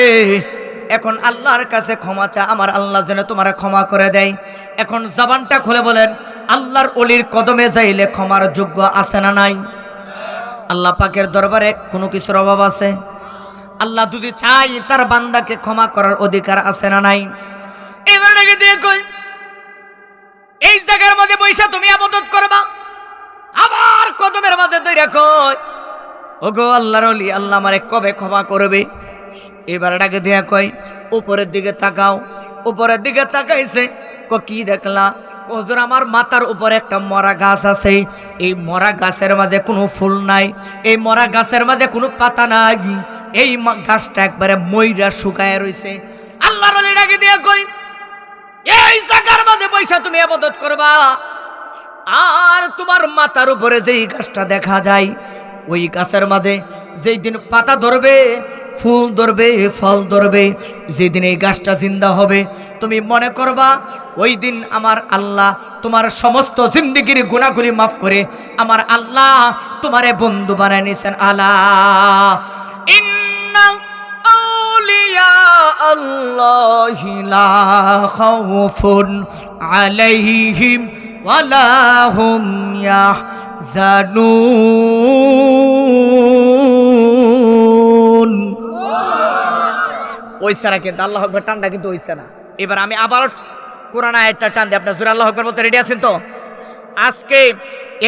এখন আল্লাহর কাছে ক্ষমা চা, আমার আল্লাহ যেন তোমার ক্ষমা করে দেয়। এখন জবানটা খুলে বলেন, আল্লাহর ওলির কদমে যাইলে ক্ষমার যোগ্য আছে না নাই? আল্লাহ পাকের দরবারে কোনো কিছুর অভাব আছে? আল্লাহ যদি চাই তার বান্দাকে ক্ষমা করার অধিকার আছে না নাই? এবার ডেকে দিয়ে কই, এই জায়গার মধ্যে বৈশা তুমি ইবাদত করবা, আবার কদমের মাঝে দইরা কই, ওগো আল্লাহর ওলি, আল্লাহ আমারে কবে ক্ষমা করবে? এবার ডাকে দিয়া কই, উপরের দিকে তাকাও। উপরের দিকে তাকাইছে, কি দেখলা? হুজুর, আমার মাথার উপরে একটা মরা গাছ আছে, এই মরা গাছের মাঝে কোনো ফুল নাই, এই মরা গাছের মাঝে কোনো পাতা নাই, এই গাছটা একবারে মইরা শুকায় রইছে। আল্লাহর ওলি ডাকে দিয়া কই, এই জায়গার মাঝে বৈশা তুমি ইবাদত করবা, আর তোমার মাথার উপরে যেই গাছটা দেখা যায়, ওই গাছের মাঝে যেই দিন পাতা ধরবে, ফুল ধরবে, ফল ধরবে, যেদিন এই গাছটা জিন্দা হবে, তুমি মনে করবা ওই দিন আমার আল্লাহ তোমার সমস্ত জিন্দেগির গুনাহগুলি মাফ করে আমার আল্লাহ তোমারে বন্ধু বানায় নিয়েছেন। আলা ইন্না আউলিয়া আল্লাহি লা খাউফুন আলাইহিম ওয়ালা হুম ইয়াহজানুন। ওইসা না, কিন্তু আল্লাহ আকবার টানটা কিন্তু ওইসা না। এবার আমি আবার কোরআন আয়াতটা টান দিই, আপনার জোরে আল্লাহ আকবার বলতে রেডি আছেন তো? আজকে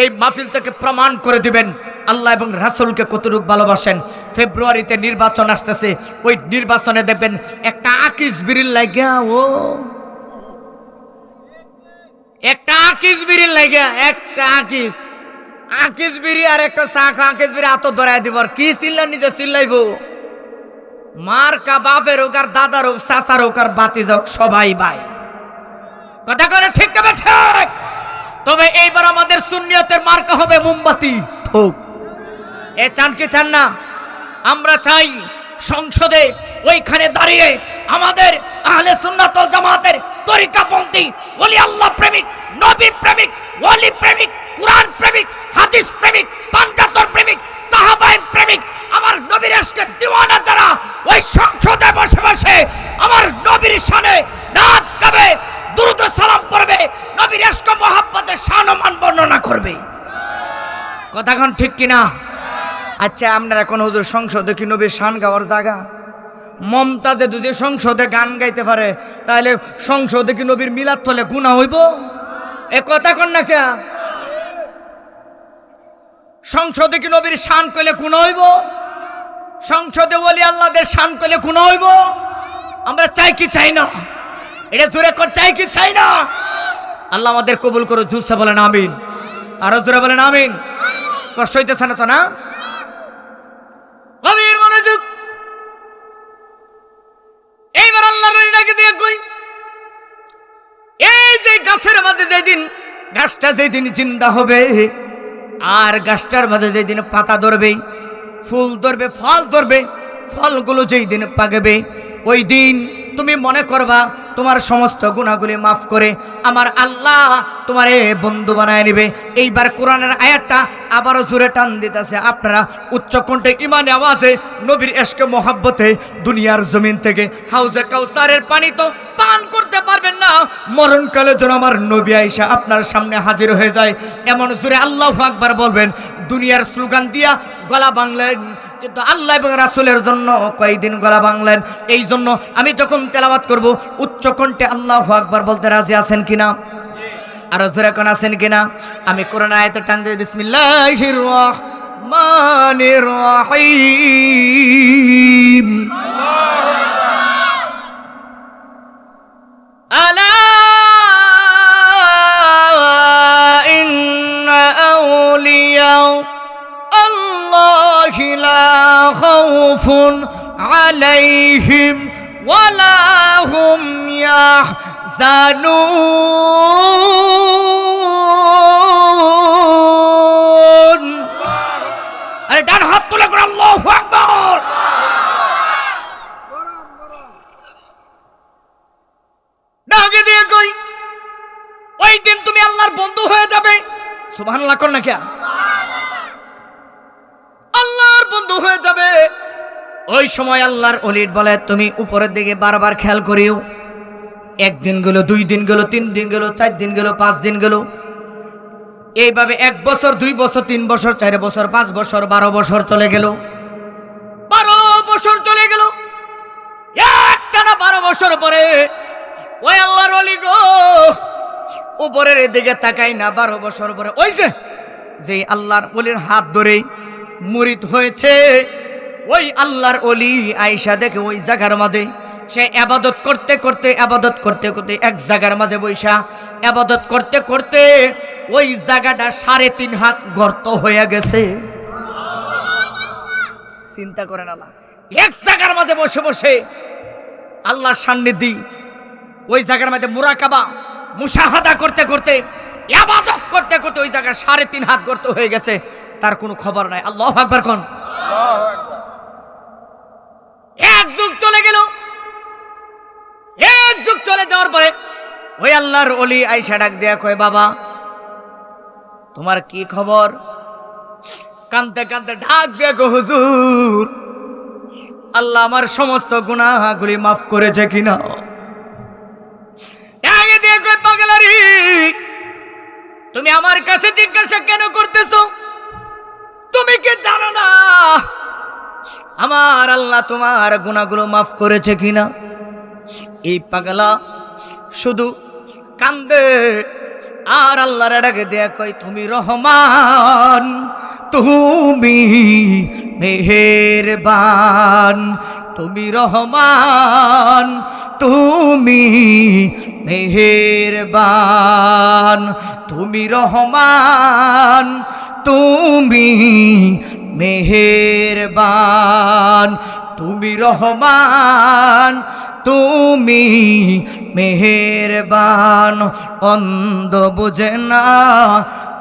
এই মাহফিল থেকে প্রমাণ করে দিবেন আল্লাহ এবং রাসূলকে কতটুকু ভালোবাসেন। ফেব্রুয়ারিতে নির্বাচন আসতেছে, ওই নির্বাচনে দেখবেন একটা আকিস বিড়ির লাগিয়া, ও একটা আকিস বিড়ির লাগিয়া, একটা আকিস বিড়ি আর একটা শাখ আকিস বিড়ি হাত ধরাই দিব, আর কি চিল্লা নিজে চিল্লাইব। মার্কা বাপের হোক আর দাদার হোক, চাচার হোক আর বাতিজ হোক, সবাই ভাই। কথা করে ঠিক তবে ঠিক। তবে এইবার আমাদের সুন্নিয়তের মার্কা হবে মোমবাতি। ঠিক এ চান কি চান না? আমরা চাই সংসদে ওইখানে দাঁড়িয়ে আমাদের আহলে সুন্নাত ওয়াল জামাতের তরিকাপন্থী, ওলি আল্লাহ প্রেমিক, নবী প্রেমিক, ওলি প্রেমিক, কুরআন প্রেমিক, হাদিস প্রেমিক, পাঞ্জাতর প্রেমিক, সাহাবায়ে প্রেমিক, আমার নবীর ইশকে দিওয়ানা যারা ওই সংসদে বসে বসে আমার নবীর শানে নাত গাবে, দুরূদ ও সালাম পড়বে, নবীর ইশক ও মহব্বতের শান ও মান বর্ণনা করবে। কথাখন ঠিক কিনা? আচ্ছা, আপনারা কোন হুজুর সংসদে কি নবীর শান গাওয়ার জায়গা? মমতাজে যদি সংসদে গান গাইতে পারে, তাহলে সংসদে কি নবীর মিলাদ হলে গুনাহ হইব? এ কথা কন না কে? সংসদে কি নবীর শান কইলে গুনাহ হইব? সংসদে ওলি আল্লাহদের শান কইলে গুনাহ হইব? আমরা চাই কি চাই না? এটা জোরে কর, চাই কি চাই না? আল্লাহ আমাদের কবুল করো। জুসা বলেন আমিন, আরো জোরে বলেন আমিন। কষ্ট হইতেছে না তো? না, গভীর মনোযোগ। এইবার আল্লাহর ডাকে দিয়ে কই, এই যে গাছের মাঝে যেদিন গাছটা যেদিন জিন্দা হবে, আর গাছটার মাঝে যেদিন পাতা ধরবে, ফুল ধরবে, ফল ধরবে, ফলগুলো যেই দিন পাকবে, ওই দিন তুমি মনে করবা তোমার সমস্ত গুনাহগুলি মাফ করে আমার আল্লাহ তোমারে বন্ধু বানায় নেবে। এইবার কোরআনের আয়াতটা আবারও জোরে টান দিতেছে, আপনারা উচ্চ কণ্ঠে ইমানে আওয়াজে নবীর ইশকে মহব্বতে দুনিয়ার জমিন থেকে হাউজে কাউসারের পানি তো পান করতে পারবেন না, মরণকালে যেন আমার নবী আয়েশা আপনার সামনে হাজির হয়ে যায়, এমন জোরে আল্লাহু আকবার বলবেন। দুনিয়ার স্লোগান দিয়া গলা বাংলেন, কিন্তু আল্লাহ এবং রাসূলের জন্য কয়েকদিন গলা বাংলেন। এই জন্য আমি যখন তেলাওয়াত করব উচ্চ কণ্ঠে আল্লাহু আকবার বলতে রাজি আছেন কিনা? আর জোরে কোন আছেন কিনা? আমি কোরআন আয়াতে টান দিয়ে বিসমিল্লাহির রহমানির রহিম। আলা ইন্না আউলিয়া আল্লাহি লা খাউফুন আলাইহিম ওয়ালা হুম ইয়াহজানুন। আরে ডান হাত তুলে করে আল্লাহু আকবার। ডাকে দিয়ে কই, ওই দিন তুমি আল্লাহর বন্ধু হয়ে যাবে। সুবহানাল্লাহ কর না কে? বন্ধ হয়ে যাবে। ওই সময় আল্লাহর ওলি বলে তুমি উপরের দিকে বারবার খেয়াল করিও। একদিন গেল, 2 দিন গেল, 3 দিন গেল, 4 দিন গেল, 5 দিন গেল, এইভাবে 1 বছর, 2 বছর, 3 বছর, 4 বছর, 5 বছর, 12 বছর চলে গেল। 12 বছর চলে গেল। একটানা 12 বছর পরে ওই আল্লাহর ওলি গো উপরের দিকে তাকাই না। 12 বছর পরে ওই যে আল্লাহর ওলির হাত ধরে মুরিদ হয়েছে, ওই আল্লাহর ওলি আয়েশা দেখে ওই জায়গার মাঝে সে ইবাদত করতে করতে এক জায়গার মাঝে বৈশা ইবাদত করতে করতে ওই জায়গাটা 3.5 হাত গর্ত হয়ে গেছে। চিন্তা করেন আল্লাহ, এক জায়গার মাঝে বসে বসে আল্লাহর সান্নিধ্যে, ওই জায়গার মধ্যে মুরাকাবা মুশাহাদা করতে করতে ইবাদত করতে করতে ওই জায়গায় 3.5 হাত গর্ত হয়ে গেছে, তার কোনো খবর নাই। আল্লাহু আকবার কোন। এক যুগ চলে গেল। এক যুগ চলে যাওয়ার পরে ওই আল্লাহর ওলি আয়েশা ডাক দেয়া কয় বাবা তোমার কি খবর? কাঁদতে কাঁদতে ডাক দেয়া কয় হুজুর আল্লাহ আমার সমস্ত গুনাহগুলি মাফ করেছে কিনা। ডাকে দিয়ে কয় পাগলারি তুমি আমার কাছে জিজ্ঞাসা কেন করতেছো? তুমি কি জানো না আমার আল্লাহ তোমার গুনাহগুলো মাফ করেছে কিনা? এই পাগলা শুধু কান্দে আর আল্লাহর ডাকে দেয়া কই তুমি রহমান, তুমি মেহেরবান, তুমি রহমান, তুমি মেহেরবান, তুমি রহমান, তুমি মেহেরবান, তুমি রহমান, তুমি মেহেরবান। অন্ধ বুঝে না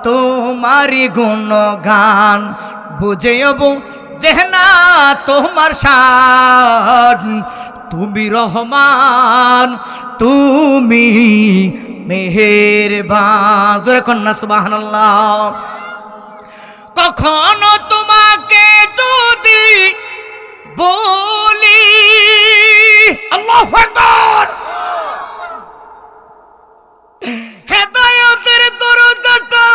তোমারি গুণগান, বুঝেও বুঝে না তোমার শান। তুমি রহমান, তুমি মেহেরবান। জোরে কন্যা সুবহানাল্লাহ। কখনো তোমাকে যদি বলি আল্লাহু আকবার, হেদায়েতের দরজাটা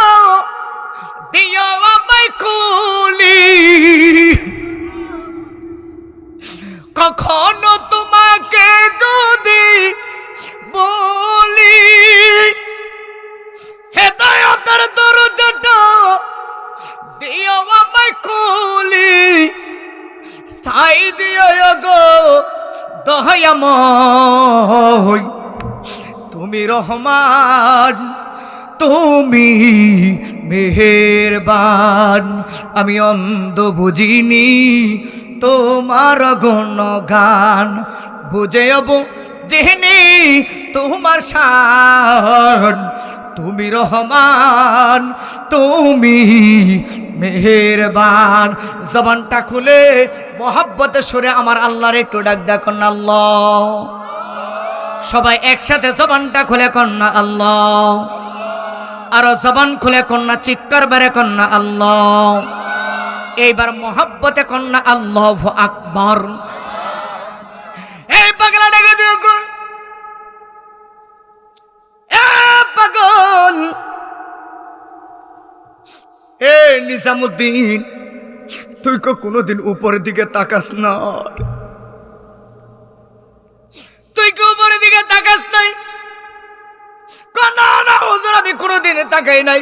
দিও আমায় খুলি। কখনো তোমাকে যদি বলি হেদায়েতের দরজাটা দিও আমায় খুলি, ছাই দিও গো দয়াময়। তুমি রহমান, তুমি মেহেরবান। আমি অন্ধ বুঝিনি তোমার গুণগান, বুঝেও বুঝিনি তোমার শান। তুমি রহমান, তুমি মেহেরবান। জবানটা খুলে মোহাব্বতে সুরে আমার আল্লাহর একটু ডাক দেখুন না আল্লাহ। সবাই একসাথে জবানটা খুলে কন্যা আল্লাহ, আরো জবান খুলে কন্যা চিৎকার বেড়ে কন্যা আল্লাহ। এইবার মোহাব্বতে কন্যা আল্লাহু আকবার। এই পাগলা ডেকে দিও পাগল। এ নিজামুদ্দিন তুই কোনোদিন উপরের দিকে তাকাস না? তুই কি উপরের দিকে তাকাস নাই? না না হুজুর আমি কোনোদিন তাকাই নাই।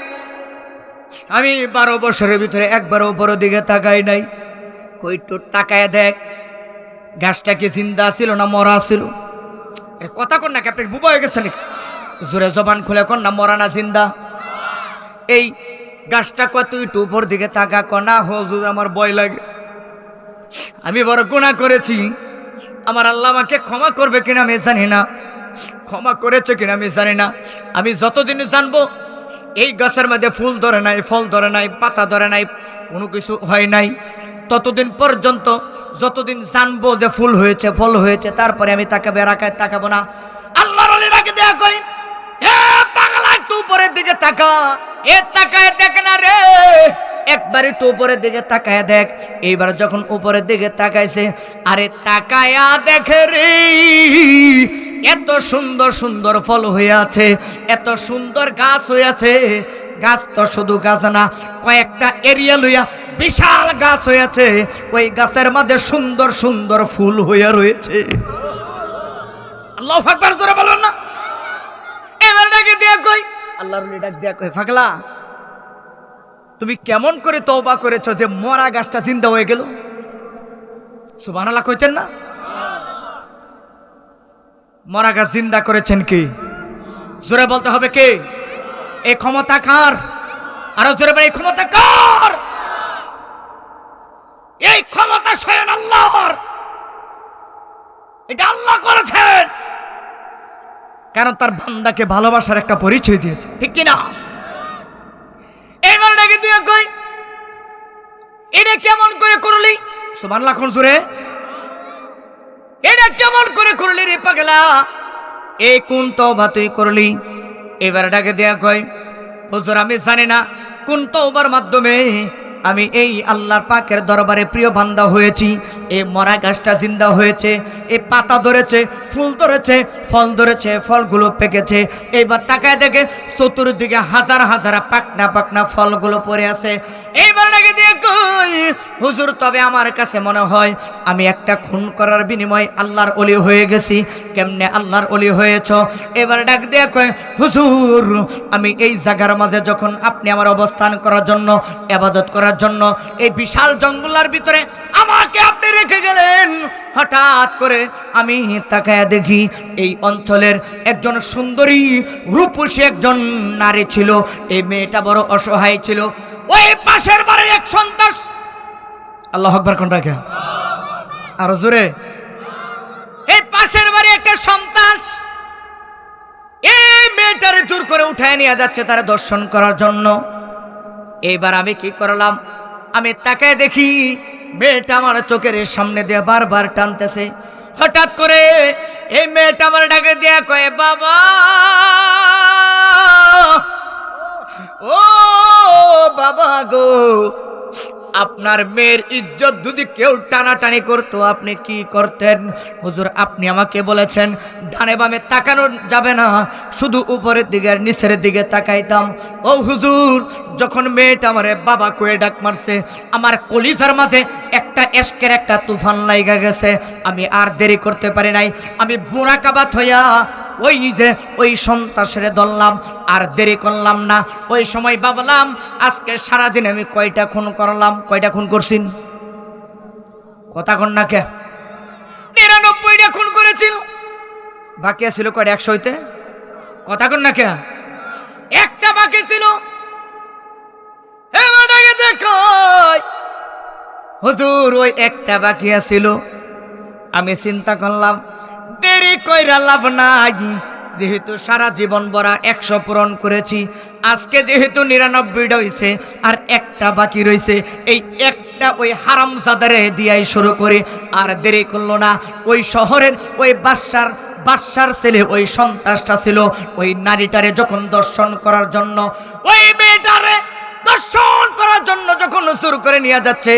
আমি 12 বছরের ভিতরে একবারও উপরের দিকে তাকাই নাই। কই একটু তাকায় দেখ গাছটা কি জিন্দা ছিল না মরা ছিল? কথা কন না কি আপনি বুবা হয়ে গেছেন? জোরে জবান খুলে কন না মরা না জিন্দা? এই গাছটা কত একটু উপর দিকে তাকা কনা হুজুর আমার ভয় লাগে। আমি বড় গুনাহ করেছি, আমার আল্লাহ আমাকে ক্ষমা করবে কিনা আমি জানি না, ক্ষমা করেছে কিনা আমি জানি না। আমি যতদিন জানবো এই গাছের মধ্যে ফুল ধরে নাই, ফল ধরে নাই, পাতা ধরে নাই, কোনো কিছু হয় নাই, ততদিন পর্যন্ত যতদিন জানবো যে ফুল হয়েছে ফল হয়েছে তারপরে আমি তাকে বেরাকায় তাকাবো না। আল্লাহর ওলি ডাকে দেয়া কই এ পাগলা একটু উপরের দিকে তাকা। এ তাকায় দেখ না রে একবার একটু উপরের দিকে তাকায়া দেখ। এইবার যখন উপরের দিকে তাকাইছে, আরে তাকায়া দেখে রে এত সুন্দর সুন্দর ফল হয়ে আছে, এত সুন্দর গাছ হয়ে আছে। গাছ তো শুধু গাছ না, কয়েকটা এরিয়া লইয়া বিশাল গাছ হয়েছে। ওই গাছের মধ্যে সুন্দর সুন্দর ফুল হইয়া রয়েছে। আল্লাহু আকবার, জোরে বলুন না। এবার ডাকে দিয়া কই, আল্লাহর ওলি ডাক দিয়া কই, পাগলা তুমি কেমন করে তওবা করেছো যে মরা গাছটা জিন্দা হয়ে গেল? সুবহানাল্লাহ কইতেন না? মরা গাছ জিন্দা করেছেন কে? জোরে বলতে হবে কে? এই ক্ষমতা কার? আরো জোরে বলে, এই ক্ষমতা কার? এই ক্ষমতা স্বয়ং আল্লাহর। এটা আল্লাহ করেছেন, কারণ তার বান্দাকে ভালোবাসার একটা পরিচয় দিয়েছে, ঠিক কিনা? এবার ডাকে দিয়ে কই, এটা কেমন করে করলি? সুবহানাল্লাহ কোন জোরে? এটা কেমন করে করলি রে পাগলা? এই কোন তওবা তুই করলি? এবার ডাকে দিয়া কই, হুজুর আমি জানি না কোন তওবার মাধ্যমে আমি এই আল্লাহর পাকের দরবারে প্রিয় বান্দা হয়েছি। এই মরা গাছটা জিন্দা হয়েছে, এই পাতা ধরেছে, ফুল ধরেছে, ফল ধরেছে, ফলগুলো পেকেছে। এইবার তাকায় দেখে চতুর্দিকে হাজার হাজার পাকনা পাকনা ফলগুলো পড়ে আছে। এইবার ডাকে দিয়ে কই, হুজুর তবে আমার কাছে মনে হয় আমি একটা খুন করার বিনিময়ে আল্লাহর ওলি হয়ে গেছি। কেমনে আল্লাহর ওলি হয়েছ? এবার ডাক দিয়ে কয়, হুজুর আমি এই জায়গার মাঝে যখন আপনি আমার অবস্থান করার জন্য, ইবাদত করার জন্য এই বিশাল জঙ্গলের ভিতরে আমাকে আপনি রেখে গেলেন, হঠাৎ করে আমি তাকায়া দেখি এই অঞ্চলের একজন সুন্দরী রূপসী একজন নারী ছিল। এই মেয়েটা বড় অসহায় ছিল। ওই পাশের বাড়ির এক সন্তাস, আল্লাহু আকবার কোনটা কে? আরো জোরে। এই পাশের বাড়ি একটা সন্তাস এই মেয়েটারে জোর করে উঠায় নিয়ে যাচ্ছে তার দর্শন করার জন্য। এইবার আমি কি করলাম, আমি তাকায় দেখি মেয়েটা আমার চোখের সামনে দিয়ে বারবার টানতেছে। হঠাৎ করে এই মেয়েটা আমার ডাকে দিয়ে কয়, বাবা ও বাবা গো, আপনার মেয়ের ইজ্জত যদি কেউ টানাটানি করতো আপনি কি করতেন? হুজুর আপনি আমাকে বলেছেন ডানে বামে তাকানো যাবে না, শুধু উপরের দিকে আর নিচের দিকে তাকাইতাম। ও হুজুর যখন মেয়েটা আমারে বাবা কয়ে ডাক মারছে, আমার কলিজার মাঝে একটা এশকের একটা তুফান লাইগা গেছে। আমি আর দেরি করতে পারি নাই, আমি বুড়াকাবাত হইয়া ওই যে ওই সন্তাসের ধরলাম, আর দেরি করলাম না। ওই সময় ভাবলাম আজকে সারাদিন আমি কয়টা খুন করলাম? কয়টা খুন করছিন? কথা কন না কে? 99টা খুন করেছিল, বাকি ছিল কয়টা? 100 হইতে। কথা কন না কে? একটা বাকি ছিল। এবারে দেখো হুজুর ওই একটা বাকি ছিল। আমি চিন্তা করলাম দেরি কইরা লাভ নাই, যেহেতু সারা জীবন ভরা 100 পূরণ করেছি, আজকে যেহেতু 99টা হইছে আর একটা বাকি রইছে, এই একটা ওই হারামজাদারে দিয়াই শুরু করে। আর দেরি করলো না, ওই শহরের ওই বাদশার ছেলে ওই সন্তাসটা ছিল, ওই নারীটারে যখন দর্শন করার জন্য, ওই মেয়েটারে দর্শন করার জন্য যখন জোর করে নিয়ে যাচ্ছে,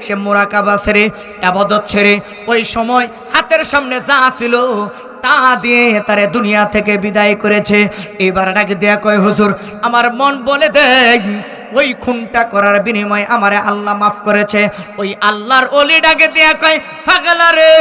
সে মুরাকাবা ছেড়ে, ইবাদত ছেড়ে, ওই সময় হাতের সামনে যা ছিল তা দিয়ে তারে দুনিয়া থেকে বিদায় করেছে। এবার ডাকে দেয়া কয়, হুজুর আমার মন বলে দেয় ওই খুনটা করার বিনিময়ে আমারে আল্লাহ মাফ করেছে। ওই আল্লাহর ওলি ডাকে দেয়া কয়, পাগলা রে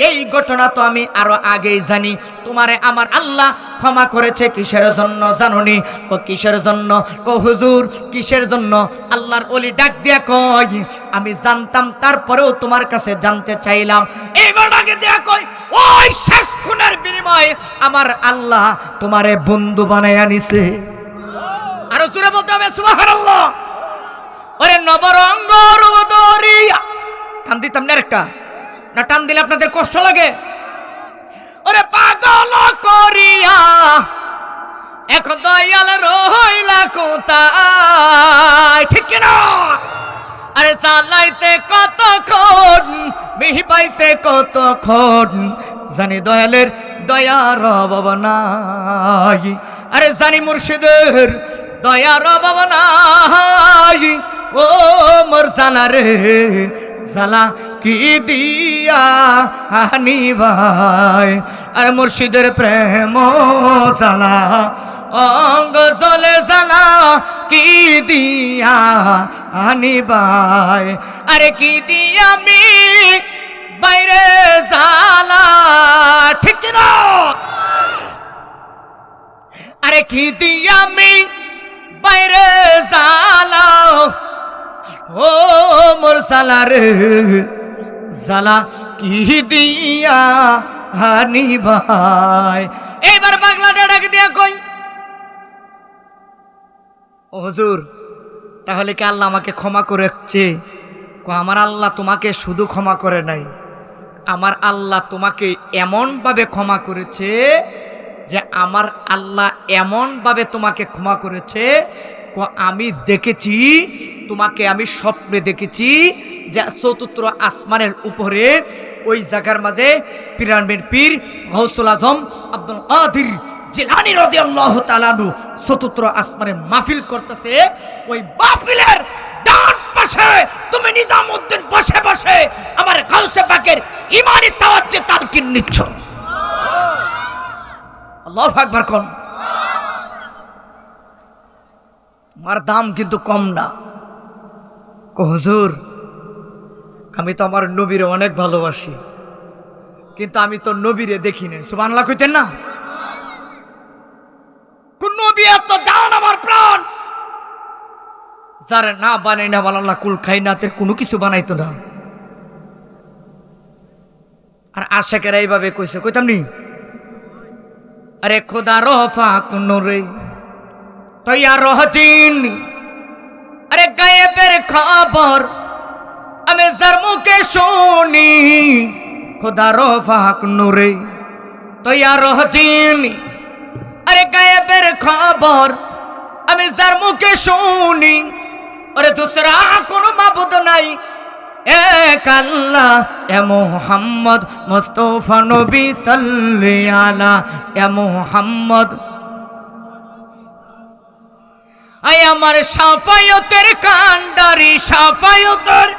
এই ঘটনা তো আমি আরো আগেই জানি। তোমারে আমার আল্লাহ ক্ষমা করেছে কিসের জন্য জানোনি? কো কিসের জন্য? কো হুজুর কিসের জন্য? আল্লাহর ওলি ডাক দিয়া কয়, আমি জানতাম তারপরেও তোমার কাছে জানতে চাইলাম। এইবার ডাকে দেয়া কয়, ওই শেষ খুনের বিনিময়ে আমার আল্লাহ তোমারে বন্ধু বানায়া নিছে। আরো জোরে বলতে হবে সুবহানাল্লাহ। ওরে নবরঙ্গ রোদরিয়া, টান দিতাম না একটা, না টান দিলে আপনাদের কষ্ট লাগে? ওরে পাগল করিয়া এখন দয়াল রইলা কোথায়, ঠিক না? আরে চালাইতে কতক্ষণ, মিহি পাইতে কতক্ষণ, জানি দয়ালের দয়ার অভাব নাই। আরে জানি মুর্শিদের দয়ার অভাব নাই। ও মোর জালা রে জালা কি দিয়া নিভাই আর মুর্শিদের প্রেম জালা অঙ্গ জলে জালা কি দিয়া নিভাই আরে কি দিয়া আমি বাইরে জালা ঠিক না আরে কি দিয়া আমি বাইরে জালা ও মোর জালা রে জালা কি দিয়া হানি ভাই এইবার পাগলাটা ডাক দিয়া কই ও হুজুর তাহলে কি আল্লাহ আমাকে ক্ষমা করেছে আমার আল্লাহ তোমাকে শুধু ক্ষমা করে নাই আমার আল্লাহ তোমাকে এমনভাবে ক্ষমা করেছে যে আমার আল্লাহ এমনভাবে তোমাকে ক্ষমা করেছে আমি দেখেছি তোমাকে আমি স্বপ্নে দেখেছি যে চতুর্থ আসমানের উপরে ওই জায়গার মাঝে পিরামিড পীর গৌসুল আজম আব্দুল কাদের জিলানী রাদিয়াল্লাহু তাআলা আনহু চতুর্থ আসমানে মাহফিল করতেছে ওই মাহফিলের ডান পাশে তুমি নিজামউদ্দিন বসে বসে আমার গাউসে পাকের ঈমানি তাওয়াজ্জুহ তালকিন নিচ্ছ আল্লাহু আকবার কোন মার দাম কিন্তু কম না হুজুর আমি তো আমার নবীরে অনেক ভালোবাসি কিন্তু আমি তো নবীরে দেখি না সুবহানাল্লাহ কইতেন না কোন নবী এত জান আমার প্রাণ যারা না বানাই না আল্লাহ কুল খাইনাতের কোনো কিছু বানাইতো না আর আশিকেরা এইভাবে কইছে কইতাম নি আরে খোদা রফা কোন রে তৈয়ার রহজিন আরে গায়েবের খবর আমি যার মুখে শুনি খোদা রফা কোন রে তৈয়ার রহজিন আরে গায়েবের খবর আমি যার মুখে শুনি আরে দুসরা কোনো মাবুদ নাই এক আল্লাহ এ মুহাম্মদ মুস্তাফা নবী সাল্লাল্লাহু আলা এ মুহাম্মদ আয় আমার শাফায়াতের কান্ডারি শাফায়াতের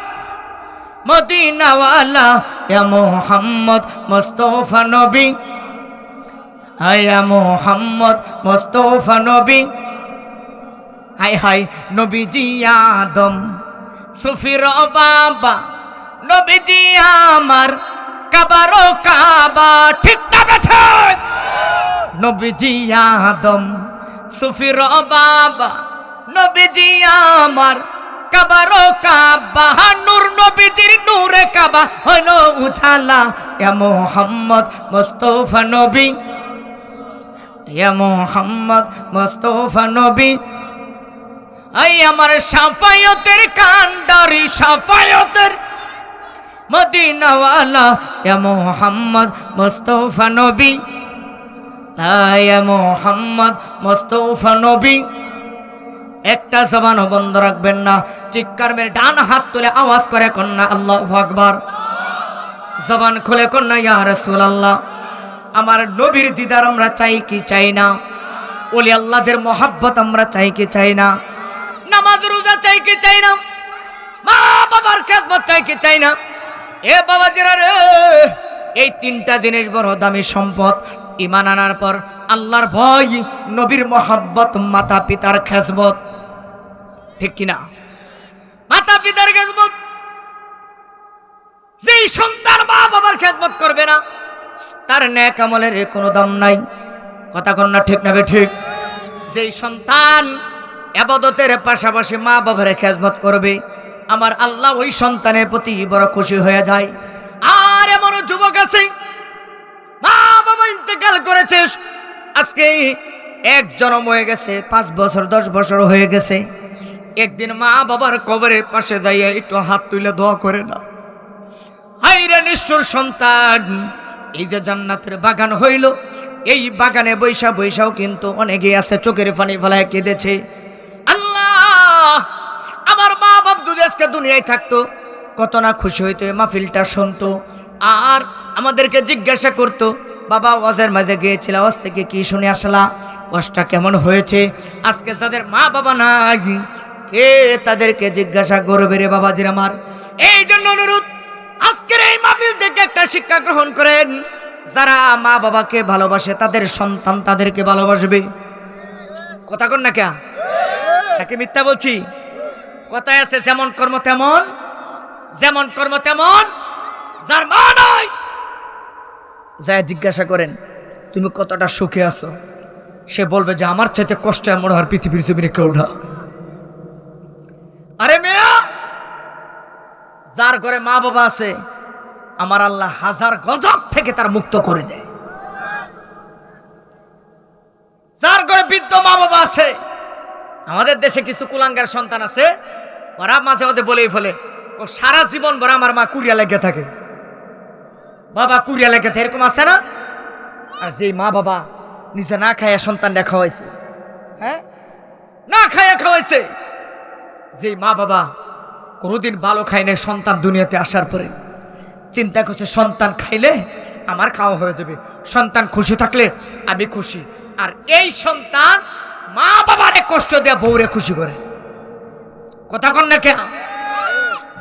মদিনাওয়ালা এ মুহাম্মদ মুস্তাফা নবী আয় মুহাম্মদ মুস্তাফা নবী হাই হাই নবীজি আদম সুফির বাবা নবীজি আমার কাবারো কাবা ঠিক না বেঠে নবীজি আদম সুফির বাবা নবীজি আমার কাবারো কাবা নূর নবীজির নূরে কাবা হলো উঠালা এ মুহাম্মদ মুস্তাফা নবী এ মুহাম্মদ মুস্তাফা নবী আই আমার শাফায়াতের কান্ডারি শাফায়াতের মদিনাওয়ালা এ মুহাম্মদ মুস্তাফা নবী এ মুহাম্মদ মুস্তাফা নবী একটা জবানও বন্ধ রাখবেন না চিৎকার মেরে ডান হাত তুলে আওয়াজ করে কন্যা আল্লাহু আকবার জবান খুলে কন্যা ইয়া রাসূলুল্লাহ আমার নবীর দিদার আমরা চাই কি চাই না ওলি আল্লাহদের মহব্বত আমরা চাই কি চাই না নামাজ রোজা চাই কি চাই না মা বাবার খেদমত চাই কি চাই না এ বাবাজিরা রে এই তিনটা জিনিস বড় দামি সম্পদ ঈমান আনার পর আল্লাহর ভয় নবীর মহব্বত মাতা পিতার খেদমত ঠিক কি না মাতা পিতার খেদমত যেই সন্তান মা বাবার খেদমত করবে না তার নেক আমলের কোনো দাম নাই কথা কোন না ঠিক না ঠিক যেই সন্তান ইবাদতের পাশাপাশি মা বাবার খেদমত করবে আমার আল্লাহ ওই সন্তানের প্রতি বড় খুশি হয়ে যায় আর এমন যুবক আছে মা বাবা ইন্তেকাল করেছে আজকে এক জন্ম হয়ে গেছে 5 বছর 10 বছর হয়ে গেছে একদিন মা বাবার কবরের পাশে যাইয়া একটু হাত তুলে দোয়া করে না হায়রে নিষ্ঠুর সন্তান এই যে জান্নাতের বাগান হইল এই বাগানে বৈশা বৈশাও কিন্তু অনেকেই আছে চোখের পানি ফেলায় কেঁদেছে আল্লাহ আমার মা বাপ যদি আজকে দুনিয়ায় থাকতো কত না খুশি হইতো মাহফিলটা শুনতো আর আমাদেরকে জিজ্ঞাসা করতো বাবা ওয়াজের মাঝে গিয়েছিল ওয়াজ থেকে কি শুনে আসলা ওয়াজটা কেমন হয়েছে আজকে যাদের মা বাবা নাই কে তাদেরকে জিজ্ঞাসা করবে রে বাবাজির আমার। এই জন্য অনুরোধ, আজকের এই মাহফিল থেকে একটা শিক্ষা গ্রহণ করেন, যারা মা বাবাকে ভালোবাসে তাদের সন্তান তাদেরকে ভালোবাসবে। কথা কন না কে, নাকি মিথ্যা বলছি? কথায় আছে যেমন কর্ম তেমন, যেমন কর্ম তেমন। যার মা নাই যায় জিজ্ঞাসা করেন তুমি কতটা সুখে আছো, সে বলবে যে আমার চাইতে কষ্ট এমন আর পৃথিবীর জমিনে কেউ না। আরে মেয়া, যার ঘরে মা বাবা আছে আমার আল্লাহ হাজার গজব থেকে তার মুক্ত করে দেয়। যার ঘরে বৃদ্ধ মা বাবা আছে, আমাদের দেশে কিছু কুলাঙ্গার সন্তান আছে, ওরা মাঝে মাঝে বলেই ফেলে সারা জীবন ভর আমার মা কুড়িয়া লেগে থাকে, বাবা কুড়িয়া লেগে থাকে, এরকম আছে না? আর যে মা বাবা নিজে না খাইয়া সন্তানরা খাওয়াইছে, হ্যাঁ না খাইয়া খাওয়াইছে, যে মা বাবা কোনোদিন ভালো খায় না, সন্তান দুনিয়াতে আসার পরে চিন্তা করছে সন্তান খাইলে আমার খাওয়া হয়ে যাবে, সন্তান খুশি থাকলে আমি খুশি। আর এই সন্তান মা বাবারে কষ্ট দেয়া বউরে খুশি করে। কথা কন না কেন?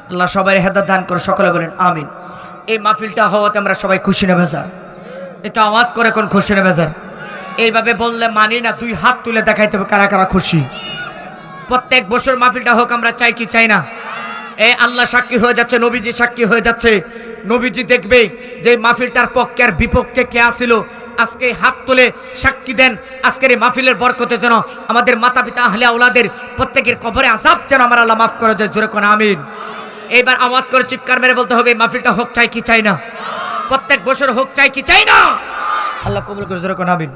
আল্লাহ সবাই হেদায়েত দান করে, সকলে বলেন আমিন। এই মাহফিলটা হওয়াতে আমরা সবাই খুশি না বেজার? এটা আওয়াজ করে কোন খুশি না বেজার? এইভাবে বললে মানি না, দুই হাত তুলে দেখাইতে হবে কারা কারা খুশি। প্রত্যেক বছর মাহফিলটা হোক, আমরা চাই কি চাই না? এই আল্লাহ সাক্ষী হয়ে যাচ্ছে, নবীজি সাক্ষী হয়ে যাচ্ছে। নবীজি দেখবে যে মাহফিলটার পক্ষে আর বিপক্ষে কে আসিল, আজকে হাত তুলে সাক্ষী দেন। আজকের এই মাহফিলের বরকতে যেন আমাদের মাতা পিতা আহলে আওলাদের প্রত্যেকের কবরে আযাব যেন আমার আল্লাহ মাফ করে দেয়। জোরে কোন আমিন। এইবার আওয়াজ করে চিৎকার মেরে বলতে হবে মাহফিলটা হোক চাই কি চাই না? প্রত্যেক বছর হোক চাই কি চাই না? আল্লাহ কবুল করে, জোরে কোন আমিন।